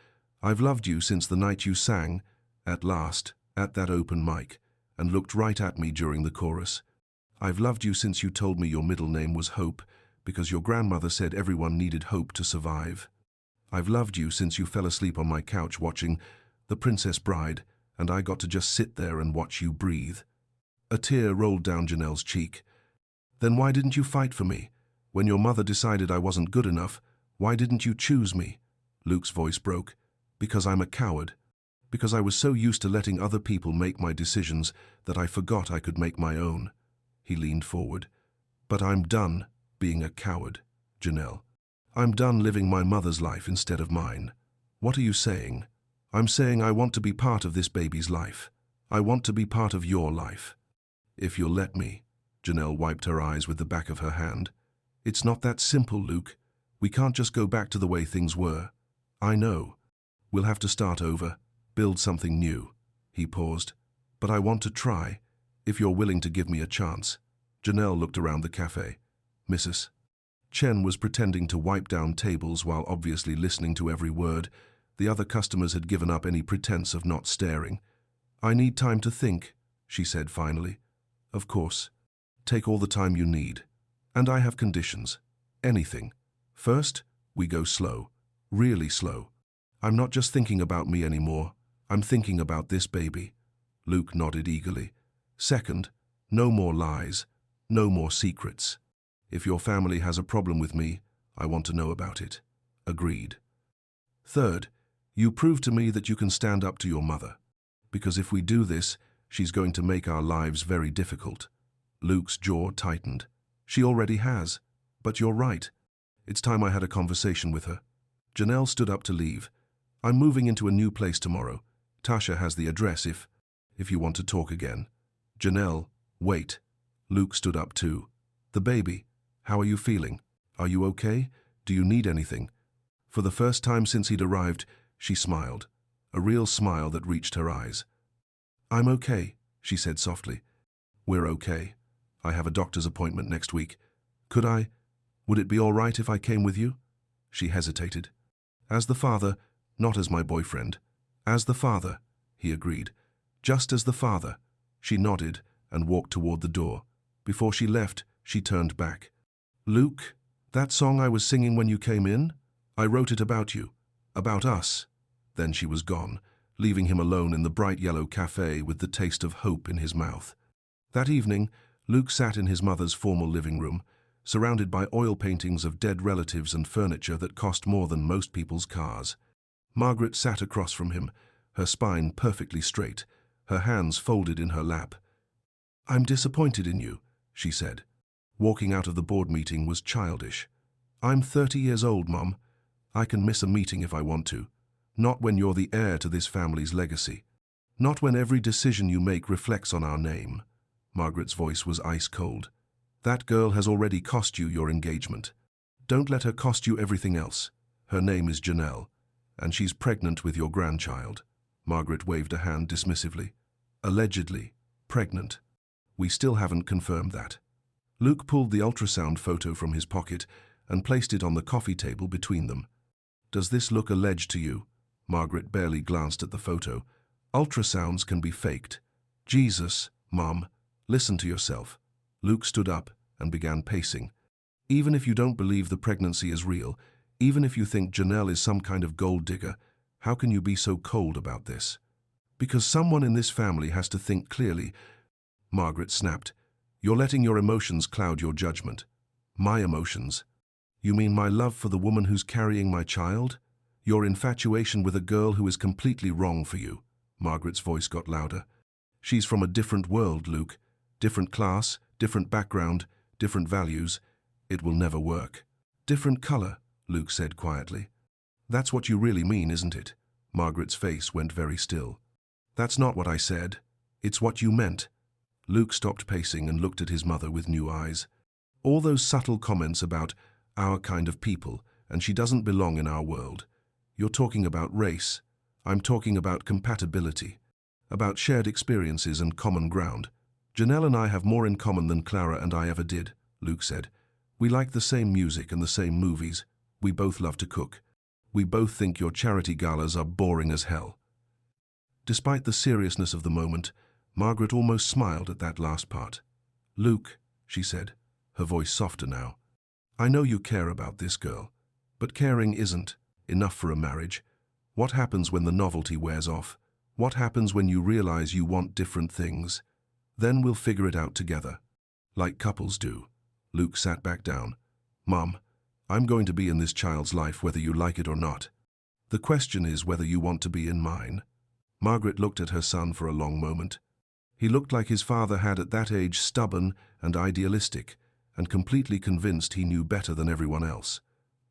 "I've loved you since the night you sang, at last, at that open mic, and looked right at me during the chorus. I've loved you since you told me your middle name was Hope, because your grandmother said everyone needed hope to survive. I've loved you since you fell asleep on my couch watching The Princess Bride, and I got to just sit there and watch you breathe." A tear rolled down Janelle's cheek. "Then why didn't you fight for me? When your mother decided I wasn't good enough, why didn't you choose me?" Luke's voice broke. Because I'm a coward. Because I was so used to letting other people make my decisions that I forgot I could make my own. He leaned forward. But I'm done being a coward, Janelle. I'm done living my mother's life instead of mine. What are you saying? I'm saying I want to be part of this baby's life. I want to be part of your life. If you'll let me. Janelle wiped her eyes with the back of her hand. It's not that simple, Luke. We can't just go back to the way things were. I know. We'll have to start over, build something new. He paused. But I want to try, if you're willing to give me a chance. Janelle looked around the cafe. Mrs. Chen was pretending to wipe down tables while obviously listening to every word. The other customers had given up any pretense of not staring. I need time to think, she said finally. Of course. Take all the time you need. And I have conditions. Anything. First, we go slow. Really slow. I'm not just thinking about me anymore. I'm thinking about this baby. Luke nodded eagerly. Second, no more lies. No more secrets. If your family has a problem with me, I want to know about it. Agreed. Third, you prove to me that you can stand up to your mother. Because if we do this, she's going to make our lives very difficult. Luke's jaw tightened. She already has. But you're right. It's time I had a conversation with her. Janelle stood up to leave. I'm moving into a new place tomorrow. Tasha has the address if you want to talk again. Janelle, wait. Luke stood up too. The baby. How are you feeling? Are you okay? Do you need anything? For the first time since he'd arrived, she smiled. A real smile that reached her eyes. I'm okay, she said softly. We're okay. I have a doctor's appointment next week. Would it be all right if I came with you? She hesitated. As the father, not as my boyfriend. As the father, he agreed. Just as the father. She nodded and walked toward the door. Before she left, she turned back. Luke, that song I was singing when you came in? I wrote it about you. About us. Then she was gone, leaving him alone in the bright yellow cafe with the taste of hope in his mouth. That evening, Luke sat in his mother's formal living room, surrounded by oil paintings of dead relatives and furniture that cost more than most people's cars. Margaret sat across from him, her spine perfectly straight, her hands folded in her lap. I'm disappointed in you, she said. Walking out of the board meeting was childish. I'm 30 years old, Mum. I can miss a meeting if I want to. Not when you're the heir to this family's legacy. Not when every decision you make reflects on our name. Margaret's voice was ice cold. That girl has already cost you your engagement. Don't let her cost you everything else. Her name is Janelle, and she's pregnant with your grandchild. Margaret waved a hand dismissively. Allegedly pregnant. We still haven't confirmed that. Luke pulled the ultrasound photo from his pocket and placed it on the coffee table between them. Does this look alleged to you? Margaret barely glanced at the photo. Ultrasounds can be faked. Jesus, Mum, listen to yourself. Luke stood up and began pacing. Even if you don't believe the pregnancy is real, even if you think Janelle is some kind of gold digger, how can you be so cold about this? Because someone in this family has to think clearly. Margaret snapped. You're letting your emotions cloud your judgment. My emotions? You mean my love for the woman who's carrying my child? Your infatuation with a girl who is completely wrong for you. Margaret's voice got louder. She's from a different world, Luke. Different class, different background, different values. It will never work. Different color, Luke said quietly. That's what you really mean, isn't it? Margaret's face went very still. That's not what I said. It's what you meant. Luke stopped pacing and looked at his mother with new eyes. All those subtle comments about our kind of people, and she doesn't belong in our world. You're talking about race. I'm talking about compatibility, about shared experiences and common ground. Janelle and I have more in common than Clara and I ever did, Luke said. We like the same music and the same movies. We both love to cook. We both think your charity galas are boring as hell. Despite the seriousness of the moment, Margaret almost smiled at that last part. Luke, she said, her voice softer now. I know you care about this girl, but caring isn't enough for a marriage. What happens when the novelty wears off? What happens when you realize you want different things? Then we'll figure it out together, like couples do. Luke sat back down. Mom, I'm going to be in this child's life whether you like it or not. The question is whether you want to be in mine." Margaret looked at her son for a long moment. He looked like his father had at that age, stubborn and idealistic, and completely convinced he knew better than everyone else.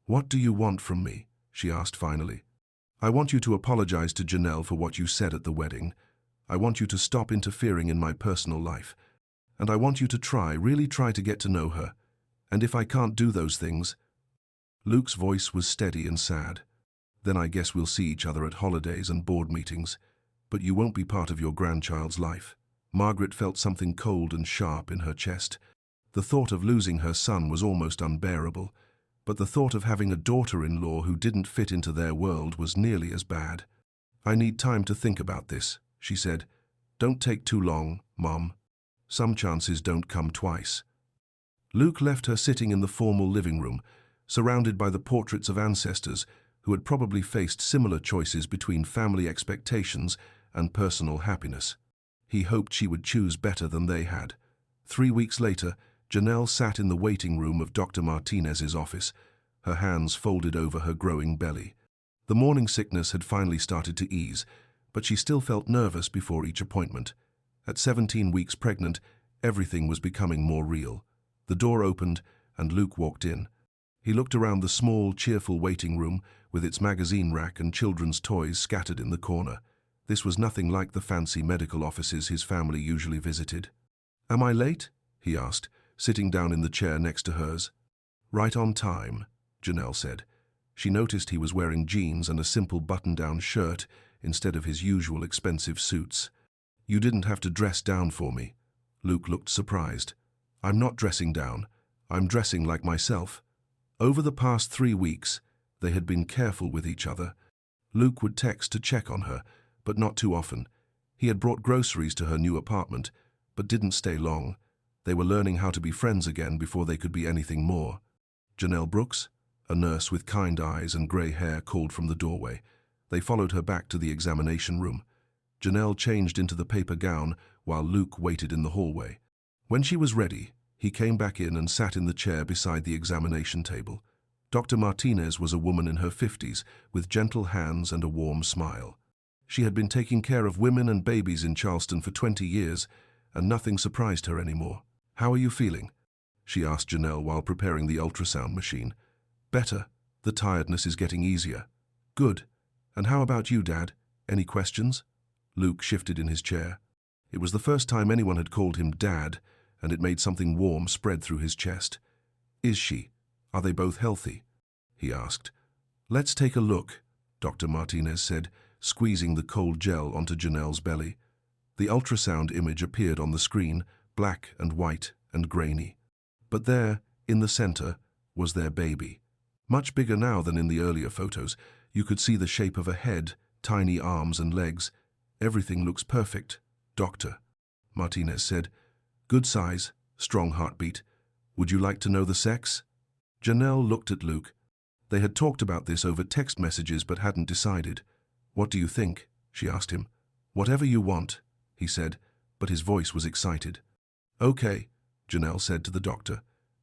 "What do you want from me?" she asked finally. "I want you to apologize to Janelle for what you said at the wedding. I want you to stop interfering in my personal life. And I want you to really try to get to know her. And if I can't do those things—" Luke's voice was steady and sad. "Then I guess we'll see each other at holidays and board meetings. But you won't be part of your grandchild's life." Margaret felt something cold and sharp in her chest. The thought of losing her son was almost unbearable, but the thought of having a daughter-in-law who didn't fit into their world was nearly as bad. "I need time to think about this," she said. "Don't take too long, Mom. Some chances don't come twice." Luke left her sitting in the formal living room, surrounded by the portraits of ancestors who had probably faced similar choices between family expectations and personal happiness. He hoped she would choose better than they had. 3 weeks later, Janelle sat in the waiting room of Dr. Martinez's office, her hands folded over her growing belly. The morning sickness had finally started to ease, but she still felt nervous before each appointment. At 17 weeks pregnant, everything was becoming more real. The door opened, and Luke walked in. He looked around the small, cheerful waiting room with its magazine rack and children's toys scattered in the corner. This was nothing like the fancy medical offices his family usually visited. "Am I late?" he asked, sitting down in the chair next to hers. "Right on time," Janelle said. She noticed he was wearing jeans and a simple button-down shirt instead of his usual expensive suits. "You didn't have to dress down for me." Luke looked surprised. "I'm not dressing down. I'm dressing like myself." Over the past 3 weeks, they had been careful with each other. Luke would text to check on her, but not too often. He had brought groceries to her new apartment, but didn't stay long. They were learning how to be friends again before they could be anything more. Janelle Brooks, a nurse with kind eyes and grey hair, called from the doorway. They followed her back to the examination room. Janelle changed into the paper gown while Luke waited in the hallway. When she was ready, he came back in and sat in the chair beside the examination table. Dr. Martinez was a woman in her 50s, with gentle hands and a warm smile. She had been taking care of women and babies in Charleston for 20 years, and nothing surprised her anymore. "How are you feeling?" she asked Janelle while preparing the ultrasound machine. "Better. The tiredness is getting easier." "Good. And how about you, Dad? Any questions?" Luke shifted in his chair. It was the first time anyone had called him Dad, and it made something warm spread through his chest. "Is she? Are they both healthy?" he asked. "Let's take a look," Dr. Martinez said, squeezing the cold gel onto Janelle's belly. The ultrasound image appeared on the screen, black and white and grainy. But there, in the center, was their baby. Much bigger now than in the earlier photos. You could see the shape of a head, tiny arms and legs. "Everything looks perfect, Doctor," Martinez said. "Good size, strong heartbeat. Would you like to know the sex?" Janelle looked at Luke. They had talked about this over text messages but hadn't decided. "What do you think?" she asked him. "Whatever you want," he said, but his voice was excited. "Okay," Janelle said to the doctor.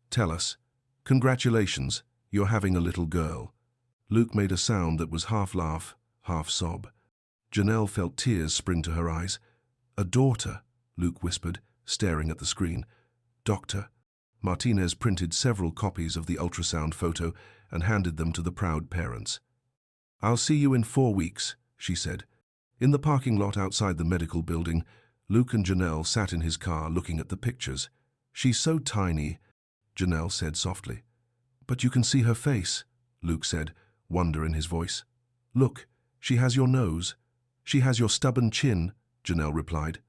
"Tell us. Congratulations, you're having a little girl." Luke made a sound that was half laugh, half sob. Janelle felt tears spring to her eyes. "A daughter," Luke whispered, staring at the screen. "Doctor." Martinez printed several copies of the ultrasound photo and handed them to the proud parents. "I'll see you in 4 weeks," she said. In the parking lot outside the medical building, Luke and Janelle sat in his car looking at the pictures. "She's so tiny," Janelle said softly. "But you can see her face," Luke said, wonder in his voice. "Look, she has your nose. She has your stubborn chin," Janelle replied.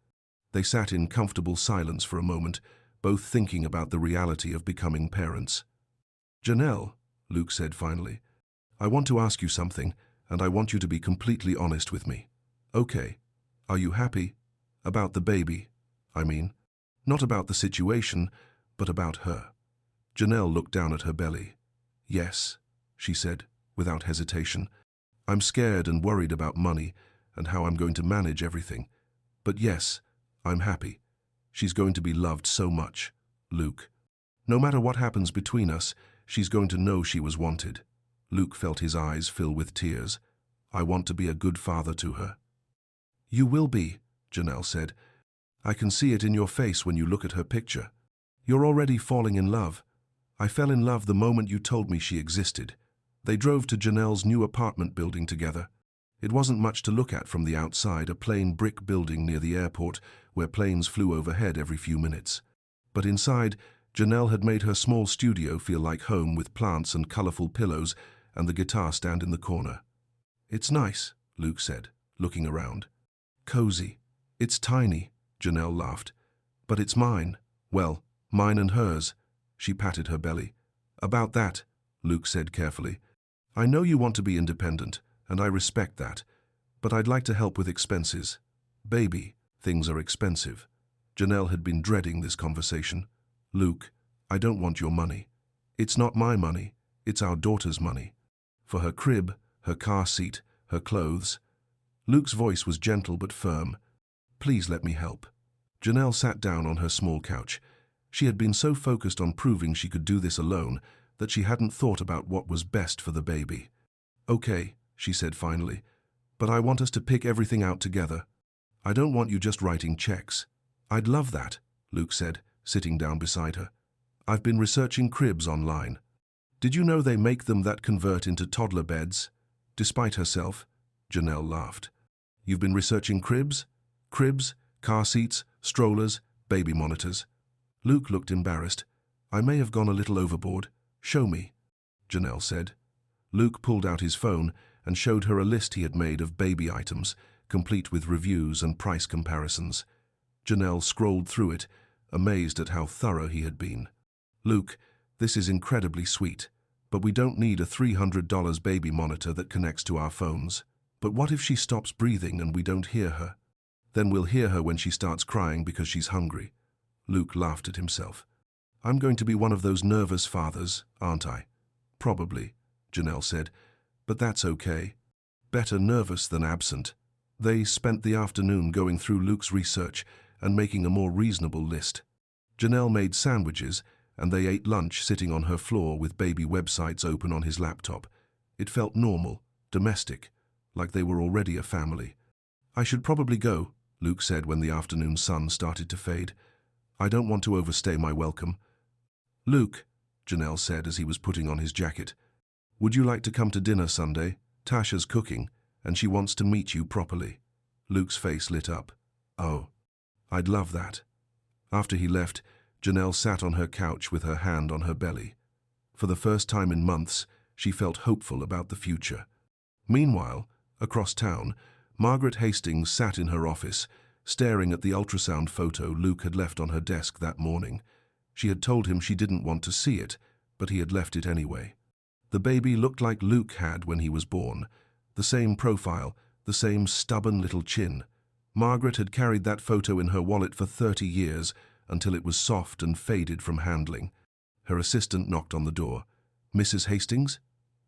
They sat in comfortable silence for a moment, both thinking about the reality of becoming parents. "Janelle," Luke said finally, "I want to ask you something, and I want you to be completely honest with me." "Okay. Are you happy? About the baby, I mean. Not about the situation, but about her." Janelle looked down at her belly. "Yes," she said, without hesitation. "I'm scared and worried about money and how I'm going to manage everything. But yes, I'm happy. She's going to be loved so much, Luke. No matter what happens between us, she's going to know she was wanted." Luke felt his eyes fill with tears. I want to be a good father to her." "You will be," Janelle said. "I can see it in your face when you look at her picture. You're already falling in love. I fell in love the moment you told me she existed." They drove to Janelle's new apartment building together. It wasn't much to look at from the outside, a plain brick building near the airport where planes flew overhead every few minutes. But inside, Janelle had made her small studio feel like home with plants and colorful pillows and the guitar stand in the corner. "It's nice," Luke said, looking around. "Cozy. It's tiny," Janelle laughed. "But it's mine. Well, mine and hers." She patted her belly. "About that," Luke said carefully. "I know you want to be independent, and I respect that, but I'd like to help with expenses. Baby, things are expensive." Janelle had been dreading this conversation. "Luke, I don't want your money. It's not my money, it's our daughter's money. For her crib, her car seat, her clothes." Luke's voice was gentle but firm. "Please let me help." Janelle sat down on her small couch. She had been so focused on proving she could do this alone that she hadn't thought about what was best for the baby. "Okay," she said finally, "but I want us to pick everything out together. I don't want you just writing checks." "I'd love that," Luke said, sitting down beside her. "I've been researching cribs online. Did you know they make them that convert into toddler beds?" Despite herself, Janelle laughed. "You've been researching cribs? Cribs, car seats, strollers, baby monitors." Luke looked embarrassed. "I may have gone a little overboard. Show me," Janelle said. Luke pulled out his phone and showed her a list he had made of baby items, complete with reviews and price comparisons. Janelle scrolled through it, amazed at how thorough he had been. "Luke, this is incredibly sweet, but we don't need a $300 baby monitor that connects to our phones. But what if she stops breathing and we don't hear her? Then we'll hear her when she starts crying because she's hungry." Luke laughed at himself. "I'm going to be one of those nervous fathers, aren't I?" "Probably," Janelle said, "but that's okay. Better nervous than absent." They spent the afternoon going through Luke's research and making a more reasonable list. Janelle made sandwiches, and they ate lunch sitting on her floor with baby websites open on his laptop. It felt normal, domestic, like they were already a family. "I should probably go," Luke said when the afternoon sun started to fade. "I don't want to overstay my welcome." "Luke," Janelle said as he was putting on his jacket, "would you like to come to dinner Sunday? Tasha's cooking, and she wants to meet you properly." Luke's face lit up. "Oh, I'd love that." After he left, Janelle sat on her couch with her hand on her belly. For the first time in months, she felt hopeful about the future. Meanwhile, across town, Margaret Hastings sat in her office, staring at the ultrasound photo Luke had left on her desk that morning. She had told him she didn't want to see it, but he had left it anyway. The baby looked like Luke had when he was born. The same profile, the same stubborn little chin. Margaret had carried that photo in her wallet for 30 years, until it was soft and faded from handling. Her assistant knocked on the door. "Mrs. Hastings?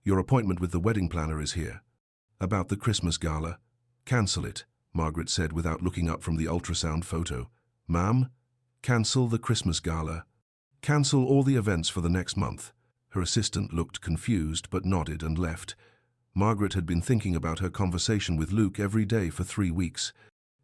Your appointment with the wedding planner is here." "About the Christmas gala." "Cancel it," Margaret said without looking up from the ultrasound photo. "Ma'am? Cancel the Christmas gala. Cancel all the events for the next month." Her assistant looked confused but nodded and left. Margaret had been thinking about her conversation with Luke every day for 3 weeks.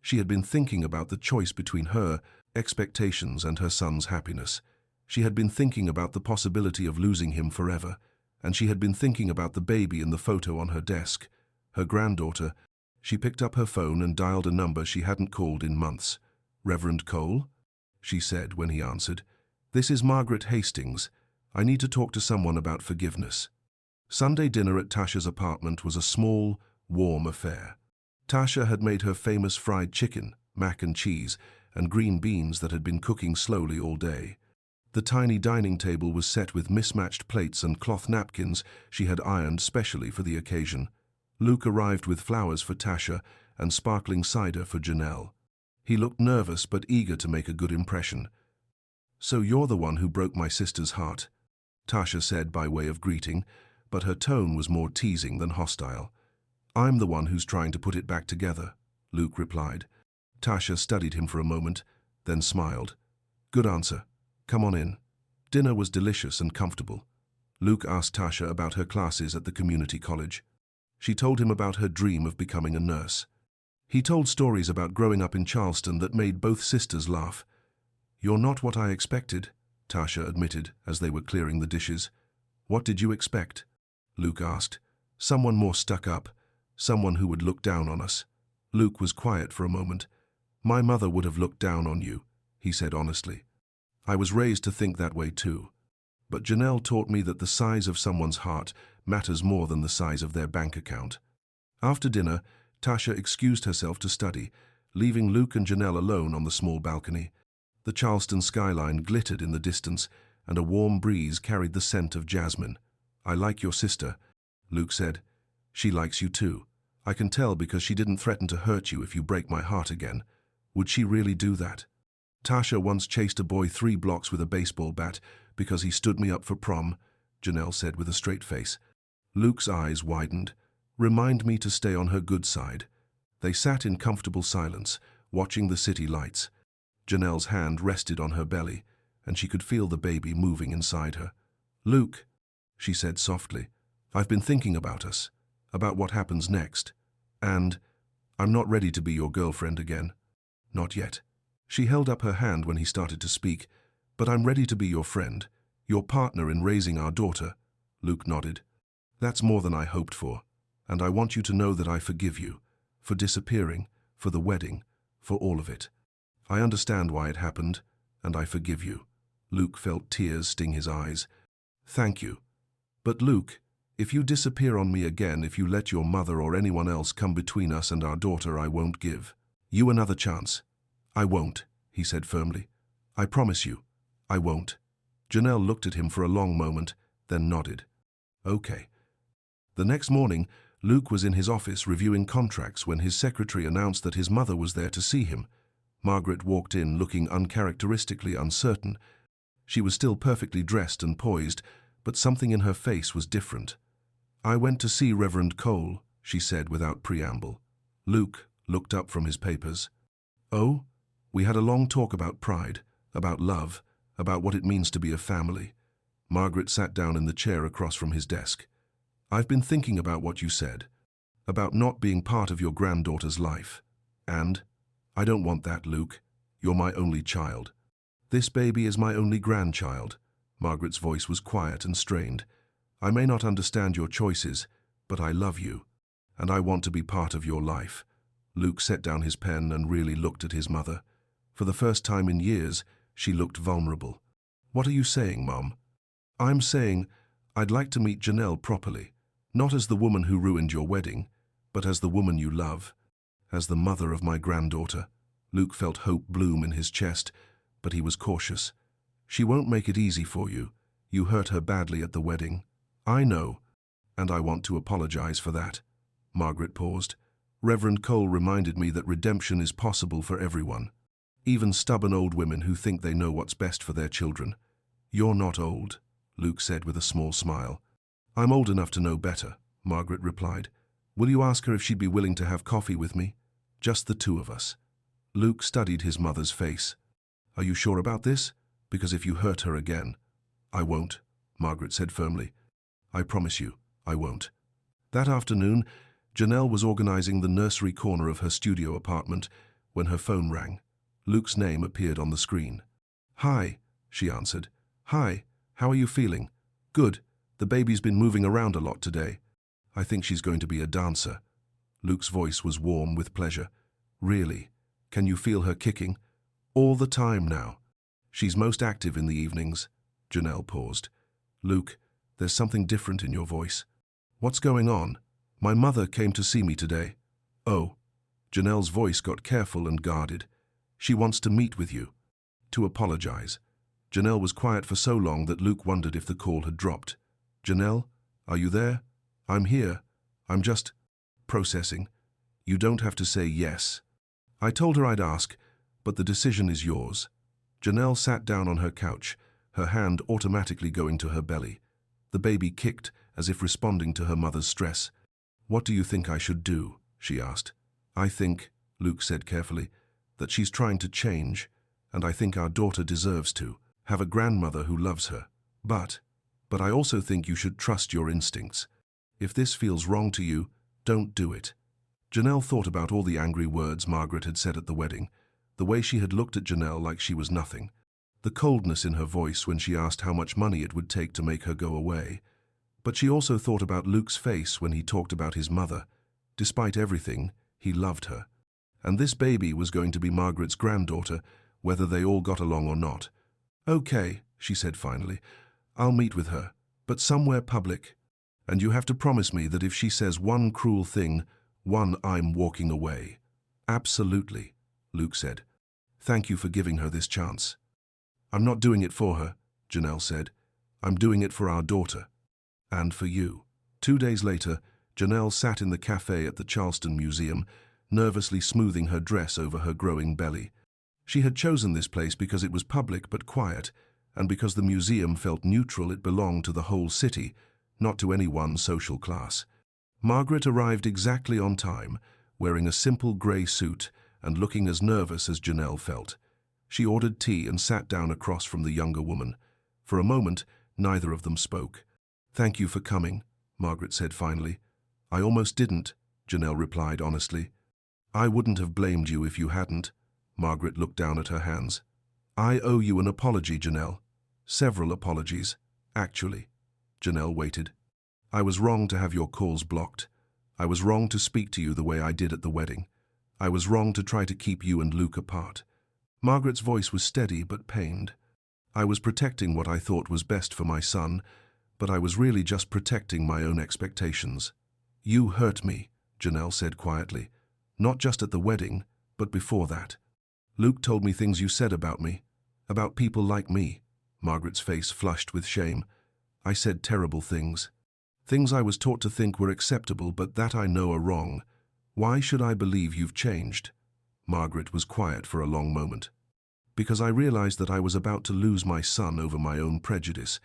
She had been thinking about the choice between her expectations and her son's happiness. She had been thinking about the possibility of losing him forever, and she had been thinking about the baby in the photo on her desk, her granddaughter. She picked up her phone and dialed a number she hadn't called in months. "Reverend Cole?" she said when he answered. "This is Margaret Hastings. I need to talk to someone about forgiveness." Sunday dinner at Tasha's apartment was a small, warm affair. Tasha had made her famous fried chicken, mac and cheese, and green beans that had been cooking slowly all day. The tiny dining table was set with mismatched plates and cloth napkins she had ironed specially for the occasion. Luke arrived with flowers for Tasha and sparkling cider for Janelle. He looked nervous but eager to make a good impression. "So you're the one who broke my sister's heart," Tasha said by way of greeting, but her tone was more teasing than hostile. "I'm the one who's trying to put it back together," Luke replied. Tasha studied him for a moment, then smiled. "Good answer. Come on in." Dinner was delicious and comfortable. Luke asked Tasha about her classes at the community college. She told him about her dream of becoming a nurse. He told stories about growing up in Charleston that made both sisters laugh. "You're not what I expected," Tasha admitted as they were clearing the dishes. "What did you expect?" Luke asked. "Someone more stuck up, someone who would look down on us." Luke was quiet for a moment. "My mother would have looked down on you," he said honestly. "I was raised to think that way too. But Janelle taught me that the size of someone's heart matters more than the size of their bank account." After dinner, Tasha excused herself to study, leaving Luke and Janelle alone on the small balcony. The Charleston skyline glittered in the distance, and a warm breeze carried the scent of jasmine. "I like your sister," Luke said. "She likes you too. I can tell because she didn't threaten to hurt you if you break my heart again. Would she really do that? Tasha once chased a boy 3 blocks with a baseball bat because he stood me up for prom," Janelle said with a straight face. Luke's eyes widened. "Remind me to stay on her good side." They sat in comfortable silence, watching the city lights. Janelle's hand rested on her belly, and she could feel the baby moving inside her. "Luke," she said softly, "I've been thinking about us, about what happens next, and I'm not ready to be your girlfriend again. Not yet." She held up her hand when he started to speak. "But I'm ready to be your friend, your partner in raising our daughter." Luke nodded. "That's more than I hoped for, and I want you to know that I forgive you, for disappearing, for the wedding, for all of it. I understand why it happened, and I forgive you." Luke felt tears sting his eyes. "Thank you. But Luke, if you disappear on me again, if you let your mother or anyone else come between us and our daughter, I won't give you another chance." "I won't," he said firmly. "I promise you, I won't." Janelle looked at him for a long moment, then nodded. "Okay." The next morning, Luke was in his office reviewing contracts when his secretary announced that his mother was there to see him. Margaret walked in looking uncharacteristically uncertain. She was still perfectly dressed and poised, but something in her face was different. "I went to see Reverend Cole," she said without preamble. Luke looked up from his papers. "Oh?" "We had a long talk about pride, about love, about what it means to be a family." Margaret sat down in the chair across from his desk. "I've been thinking about what you said, about not being part of your granddaughter's life. And I don't want that, Luke. You're my only child." "This baby is my only grandchild." Margaret's voice was quiet and strained. "I may not understand your choices, but I love you, and I want to be part of your life." Luke set down his pen and really looked at his mother. For the first time in years, she looked vulnerable. "What are you saying, Mom?" "I'm saying I'd like to meet Janelle properly, not as the woman who ruined your wedding, but as the woman you love, as the mother of my granddaughter." Luke felt hope bloom in his chest, but he was cautious. "She won't make it easy for you. You hurt her badly at the wedding." "I know, and I want to apologize for that." Margaret paused. "Reverend Cole reminded me that redemption is possible for everyone, even stubborn old women who think they know what's best for their children." "You're not old," Luke said with a small smile. "I'm old enough to know better," Margaret replied. "Will you ask her if she'd be willing to have coffee with me? Just the two of us." Luke studied his mother's face. "Are you sure about this? Because if you hurt her again—" "I won't," Margaret said firmly. "I promise you, I won't." That afternoon, Janelle was organizing the nursery corner of her studio apartment when her phone rang. Luke's name appeared on the screen. "Hi," she answered. "Hi, how are you feeling?" "Good. The baby's been moving around a lot today. I think she's going to be a dancer." Luke's voice was warm with pleasure. "Really? Can you feel her kicking?" "All the time now. She's most active in the evenings." Janelle paused. "Luke, there's something different in your voice. What's going on?" "My mother came to see me today." "Oh." Janelle's voice got careful and guarded. "She wants to meet with you, to apologize." Janelle was quiet for so long that Luke wondered if the call had dropped. "Janelle, are you there?" "I'm here. I'm just processing." "You don't have to say yes." "I told her I'd ask, but the decision is yours." Janelle sat down on her couch, her hand automatically going to her belly. The baby kicked, as if responding to her mother's stress. "What do you think I should do?" she asked. "I think," Luke said carefully, "that she's trying to change, and I think our daughter deserves to have a grandmother who loves her. But I also think you should trust your instincts. If this feels wrong to you, Don't do it. Janelle thought about all the angry words Margaret had said at the wedding, the way she had looked at Janelle like she was nothing, the coldness in her voice when she asked how much money it would take to make her go away. But she also thought about Luke's face when he talked about his mother. Despite everything, he loved her. And this baby was going to be Margaret's granddaughter, whether they all got along or not. "Okay," she said finally, "I'll meet with her, but somewhere public. And you have to promise me that if she says one cruel thing, I'm walking away." "Absolutely," Luke said. "Thank you for giving her this chance." "I'm not doing it for her," Janelle said. "I'm doing it for our daughter. And for you." 2 days later, Janelle sat in the cafe at the Charleston Museum, nervously smoothing her dress over her growing belly. She had chosen this place because it was public but quiet, and because the museum felt neutral. It belonged to the whole city, not to any one social class. Margaret arrived exactly on time, wearing a simple grey suit and looking as nervous as Janelle felt. She ordered tea and sat down across from the younger woman. For a moment, neither of them spoke. "Thank you for coming," Margaret said finally. "I almost didn't," Janelle replied honestly. "I wouldn't have blamed you if you hadn't." Margaret looked down at her hands. "I owe you an apology, Janelle. Several apologies, actually." Janelle waited. "I was wrong to have your calls blocked. I was wrong to speak to you the way I did at the wedding. I was wrong to try to keep you and Luke apart." Margaret's voice was steady but pained. "I was protecting what I thought was best for my son, but I was really just protecting my own expectations." "You hurt me," Janelle said quietly. "Not just at the wedding, but before that. Luke told me things you said about me, about people like me." Margaret's face flushed with shame. "I said terrible things. Things I was taught to think were acceptable, but that I know are wrong. Why should I believe you've changed?" Margaret was quiet for a long moment. "Because I realized that I was about to lose my son over my own prejudice.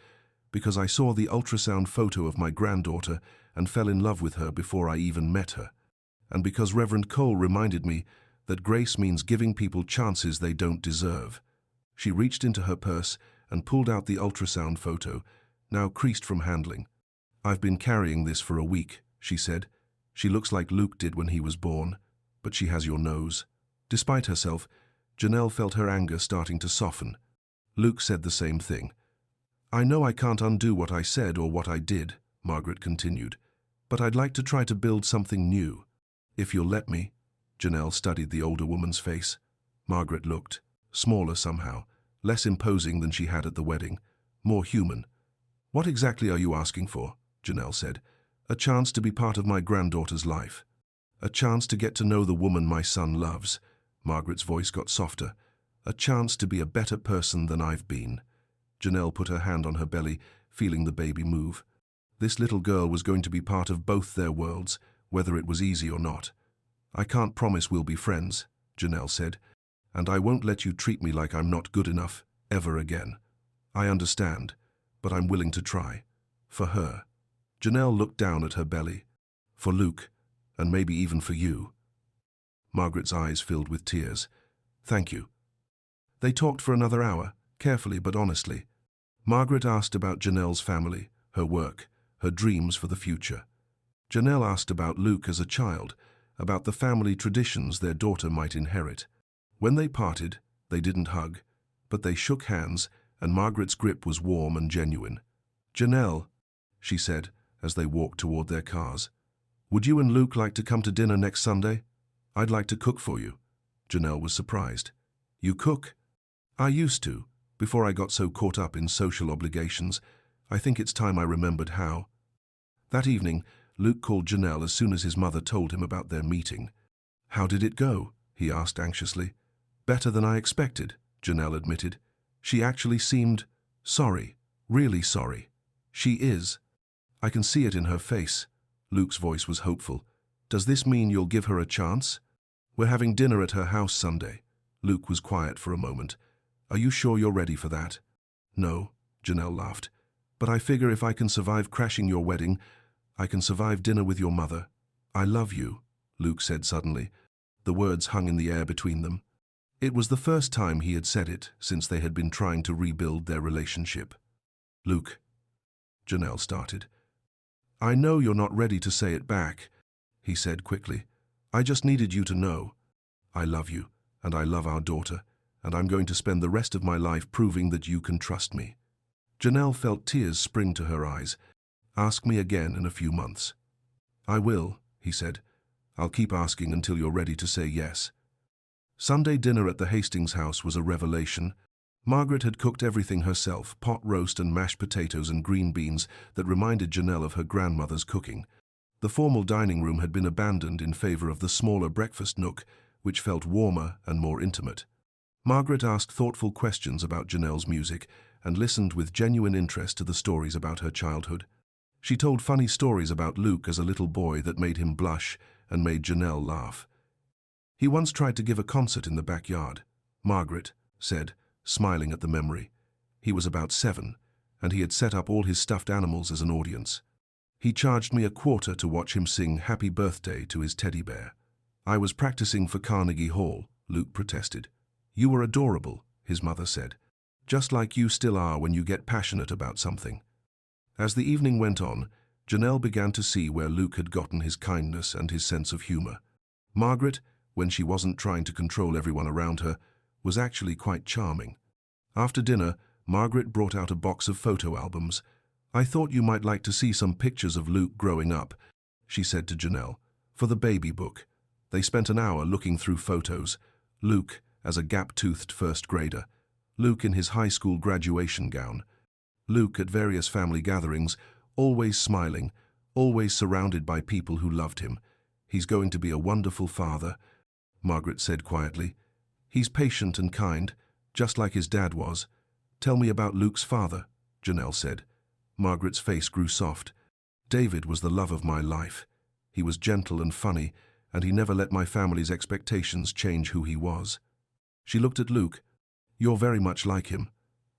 Because I saw the ultrasound photo of my granddaughter and fell in love with her before I even met her. And because Reverend Cole reminded me that grace means giving people chances they don't deserve." She reached into her purse and pulled out the ultrasound photo, now creased from handling. "I've been carrying this for a week," she said. "She looks like Luke did when he was born, but she has your nose." Despite herself, Janelle felt her anger starting to soften. Luke said the same thing. "I know I can't undo what I said or what I did," Margaret continued, "but I'd like to try to build something new. If you'll let me." Janelle studied the older woman's face. Margaret looked, smaller somehow, less imposing than she had at the wedding, more human. "What exactly are you asking for?" Janelle said. "A chance to be part of my granddaughter's life. A chance to get to know the woman my son loves." Margaret's voice got softer. "A chance to be a better person than I've been." Janelle put her hand on her belly, feeling the baby move. This little girl was going to be part of both their worlds, whether it was easy or not. "I can't promise we'll be friends," Janelle said, "and I won't let you treat me like I'm not good enough, ever again. I understand, but I'm willing to try. For her." Janelle looked down at her belly. "For Luke, and maybe even for you." Margaret's eyes filled with tears. "Thank you." They talked for another hour, carefully but honestly. Margaret asked about Janelle's family, her work, her dreams for the future. Janelle asked about Luke as a child, about the family traditions their daughter might inherit. When they parted, they didn't hug, but they shook hands, and Margaret's grip was warm and genuine. "Janelle," she said as they walked toward their cars, "would you and Luke like to come to dinner next Sunday? I'd like to cook for you." Janelle was surprised. "You cook?" "I used to, before I got so caught up in social obligations. I think it's time I remembered how." That evening, Luke called Janelle as soon as his mother told him about their meeting. "How did it go?" he asked anxiously. "Better than I expected," Janelle admitted. "She actually seemed sorry, really sorry. She is. I can see it in her face." Luke's voice was hopeful. "Does this mean you'll give her a chance? We're having dinner at her house Sunday." Luke was quiet for a moment. "Are you sure you're ready for that?" "No," Janelle laughed. "But I figure if I can survive crashing your wedding, I can survive dinner with your mother." "I love you," Luke said suddenly. The words hung in the air between them. It was the first time he had said it since they had been trying to rebuild their relationship. "Luke," Janelle started. "I know you're not ready to say it back. he said quickly. "I just needed you to know. I love you, and I love our daughter, and I'm going to spend the rest of my life proving that you can trust me." Janelle felt tears spring to her eyes. "Ask me again in a few months." "I will," he said. "I'll keep asking until you're ready to say yes." Sunday dinner at the Hastings house was a revelation. Margaret had cooked everything herself, pot roast and mashed potatoes and green beans that reminded Janelle of her grandmother's cooking. The formal dining room had been abandoned in favor of the smaller breakfast nook, which felt warmer and more intimate. Margaret asked thoughtful questions about Janelle's music and listened with genuine interest to the stories about her childhood. She told funny stories about Luke as a little boy that made him blush and made Janelle laugh. "He once tried to give a concert in the backyard," Margaret said, smiling at the memory. "He was about 7, and he had set up all his stuffed animals as an audience. He charged me $1/4 to watch him sing Happy Birthday to his teddy bear." "I was practicing for Carnegie Hall," Luke protested. "You were adorable," his mother said. "Just like you still are when you get passionate about something." As the evening went on, Janelle began to see where Luke had gotten his kindness and his sense of humor. Margaret, when she wasn't trying to control everyone around her, was actually quite charming. After dinner, Margaret brought out a box of photo albums. "I thought you might like to see some pictures of Luke growing up," she said to Janelle, "for the baby book." They spent an hour looking through photos. Luke as a gap-toothed first grader, Luke in his high school graduation gown, Luke at various family gatherings, always smiling, always surrounded by people who loved him. "He's going to be a wonderful father," Margaret said quietly. "He's patient and kind, just like his dad was." "Tell me about Luke's father," Janelle said. Margaret's face grew soft. "David was the love of my life. He was gentle and funny, and he never let my family's expectations change who he was." She looked at Luke. "You're very much like him."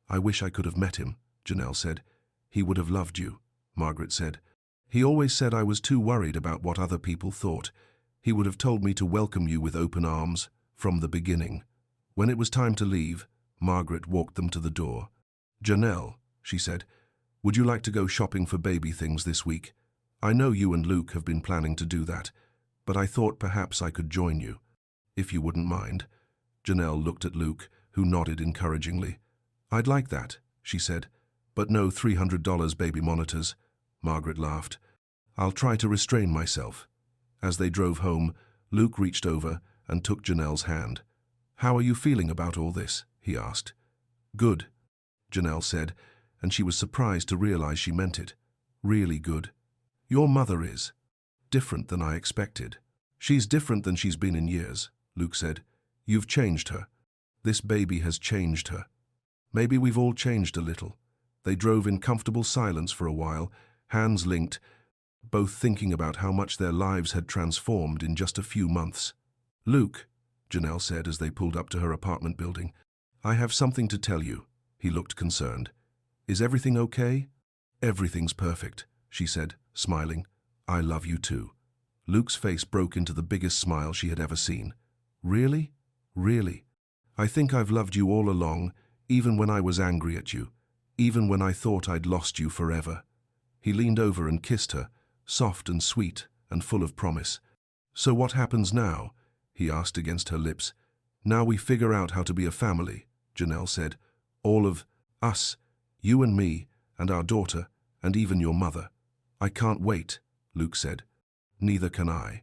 "I wish I could have met him," Janelle said. "He would have loved you," Margaret said. "He always said I was too worried about what other people thought. He would have told me to welcome you with open arms from the beginning." When it was time to leave, Margaret walked them to the door. "Janelle," she said, "would you like to go shopping for baby things this week? I know you and Luke have been planning to do that, but I thought perhaps I could join you, if you wouldn't mind." Janelle looked at Luke, who nodded encouragingly. "I'd like that," she said, "but no $300 baby monitors." Margaret laughed. "I'll try to restrain myself." As they drove home, Luke reached over and took Janelle's hand. "How are you feeling about all this?" he asked. "Good," Janelle said, and she was surprised to realize she meant it. "Really good. Your mother is different than I expected." "She's different than she's been in years," Luke said. "You've changed her. This baby has changed her. Maybe we've all changed a little." They drove in comfortable silence for a while, hands linked, both thinking about how much their lives had transformed in just a few months. "Luke," Janelle said as they pulled up to her apartment building, "I have something to tell you." He looked concerned. "Is everything okay?" "Everything's perfect," she said, smiling. "I love you too." Luke's face broke into the biggest smile she had ever seen. "Really? Really? I think I've loved you all along, even when I was angry at you, even when I thought I'd lost you forever." He leaned over and kissed her, soft and sweet and full of promise. "So what happens now?" he asked against her lips. "Now we figure out how to be a family," Janelle said. "All of us, you and me, and our daughter, and even your mother." "I can't wait," Luke said. "Neither can I."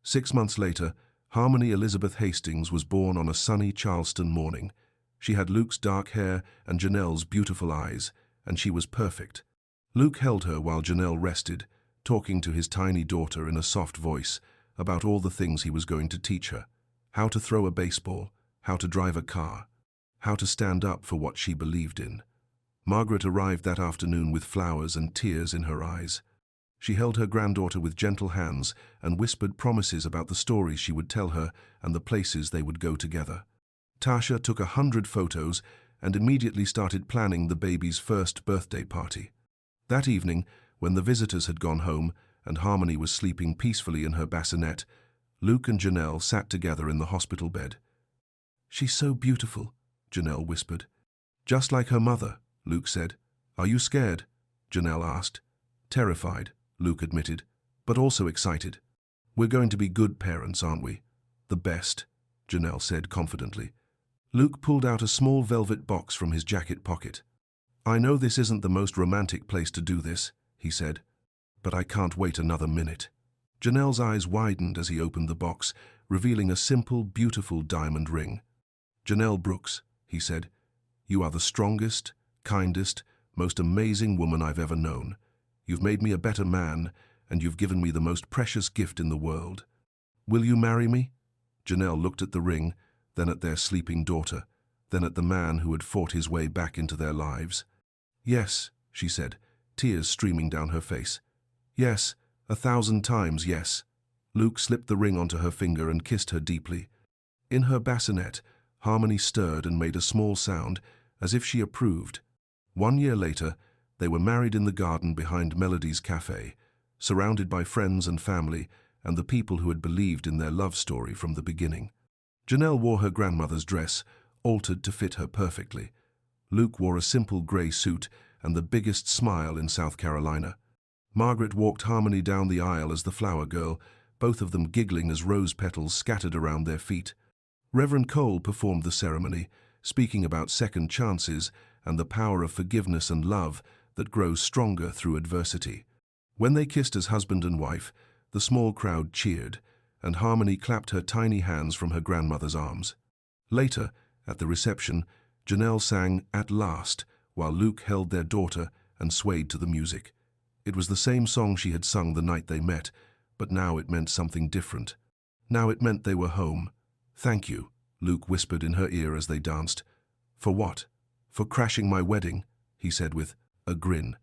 6 months later, Harmony Elizabeth Hastings was born on a sunny Charleston morning. She had Luke's dark hair and Janelle's beautiful eyes, and she was perfect. Luke held her while Janelle rested, talking to his tiny daughter in a soft voice about all the things he was going to teach her: how to throw a baseball, how to drive a car, how to stand up for what she believed in. Margaret arrived that afternoon with flowers and tears in her eyes. She held her granddaughter with gentle hands and whispered promises about the stories she would tell her and the places they would go together. Tasha took 100 photos and immediately started planning the baby's first birthday party. That evening, when the visitors had gone home and Harmony was sleeping peacefully in her bassinet, Luke and Janelle sat together in the hospital bed. "She's so beautiful," Janelle whispered. "Just like her mother," Luke said. "Are you scared?" Janelle asked. "Terrified," Luke admitted, "but also excited." We're going to be good parents, aren't we? The best, Janelle said confidently. Luke pulled out a small velvet box from his jacket pocket. I know this isn't the most romantic place to do this, he said, but I can't wait another minute. Janelle's eyes widened as he opened the box, revealing a simple, beautiful diamond ring. Janelle Brooks, he said, you are the strongest, kindest, most amazing woman I've ever known. You've made me a better man, and you've given me the most precious gift in the world. Will you marry me? Janelle looked at the ring, then at their sleeping daughter, then at the man who had fought his way back into their lives. Yes, she said, tears streaming down her face. Yes, 1,000 times yes. Luke slipped the ring onto her finger and kissed her deeply. In her bassinet, Harmony stirred and made a small sound, as if she approved. 1 year later, they were married in the garden behind Melody's cafe, surrounded by friends and family and the people who had believed in their love story from the beginning. Janelle wore her grandmother's dress, altered to fit her perfectly. Luke wore a simple grey suit and the biggest smile in South Carolina. Margaret walked Harmony down the aisle as the flower girl, both of them giggling as rose petals scattered around their feet. Reverend Cole performed the ceremony, speaking about second chances and the power of forgiveness and love that grows stronger through adversity. When they kissed as husband and wife, the small crowd cheered, and Harmony clapped her tiny hands from her grandmother's arms. Later, at the reception, Janelle sang At Last, while Luke held their daughter and swayed to the music. It was the same song she had sung the night they met, but now it meant something different. Now it meant they were home. Thank you, Luke whispered in her ear as they danced. For what? For crashing my wedding, he said with a grin.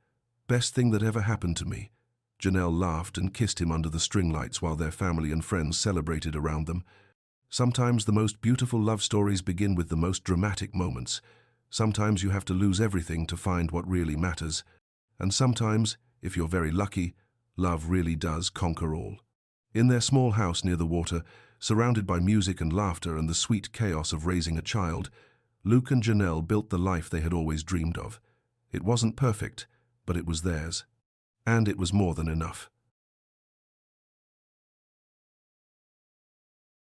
Best thing that ever happened to me. Janelle laughed and kissed him under the string lights while their family and friends celebrated around them. Sometimes the most beautiful love stories begin with the most dramatic moments. Sometimes you have to lose everything to find what really matters. And sometimes, if you're very lucky, love really does conquer all. In their small house near the water, surrounded by music and laughter and the sweet chaos of raising a child, Luke and Janelle built the life they had always dreamed of. It wasn't perfect, but it was theirs. And it was more than enough.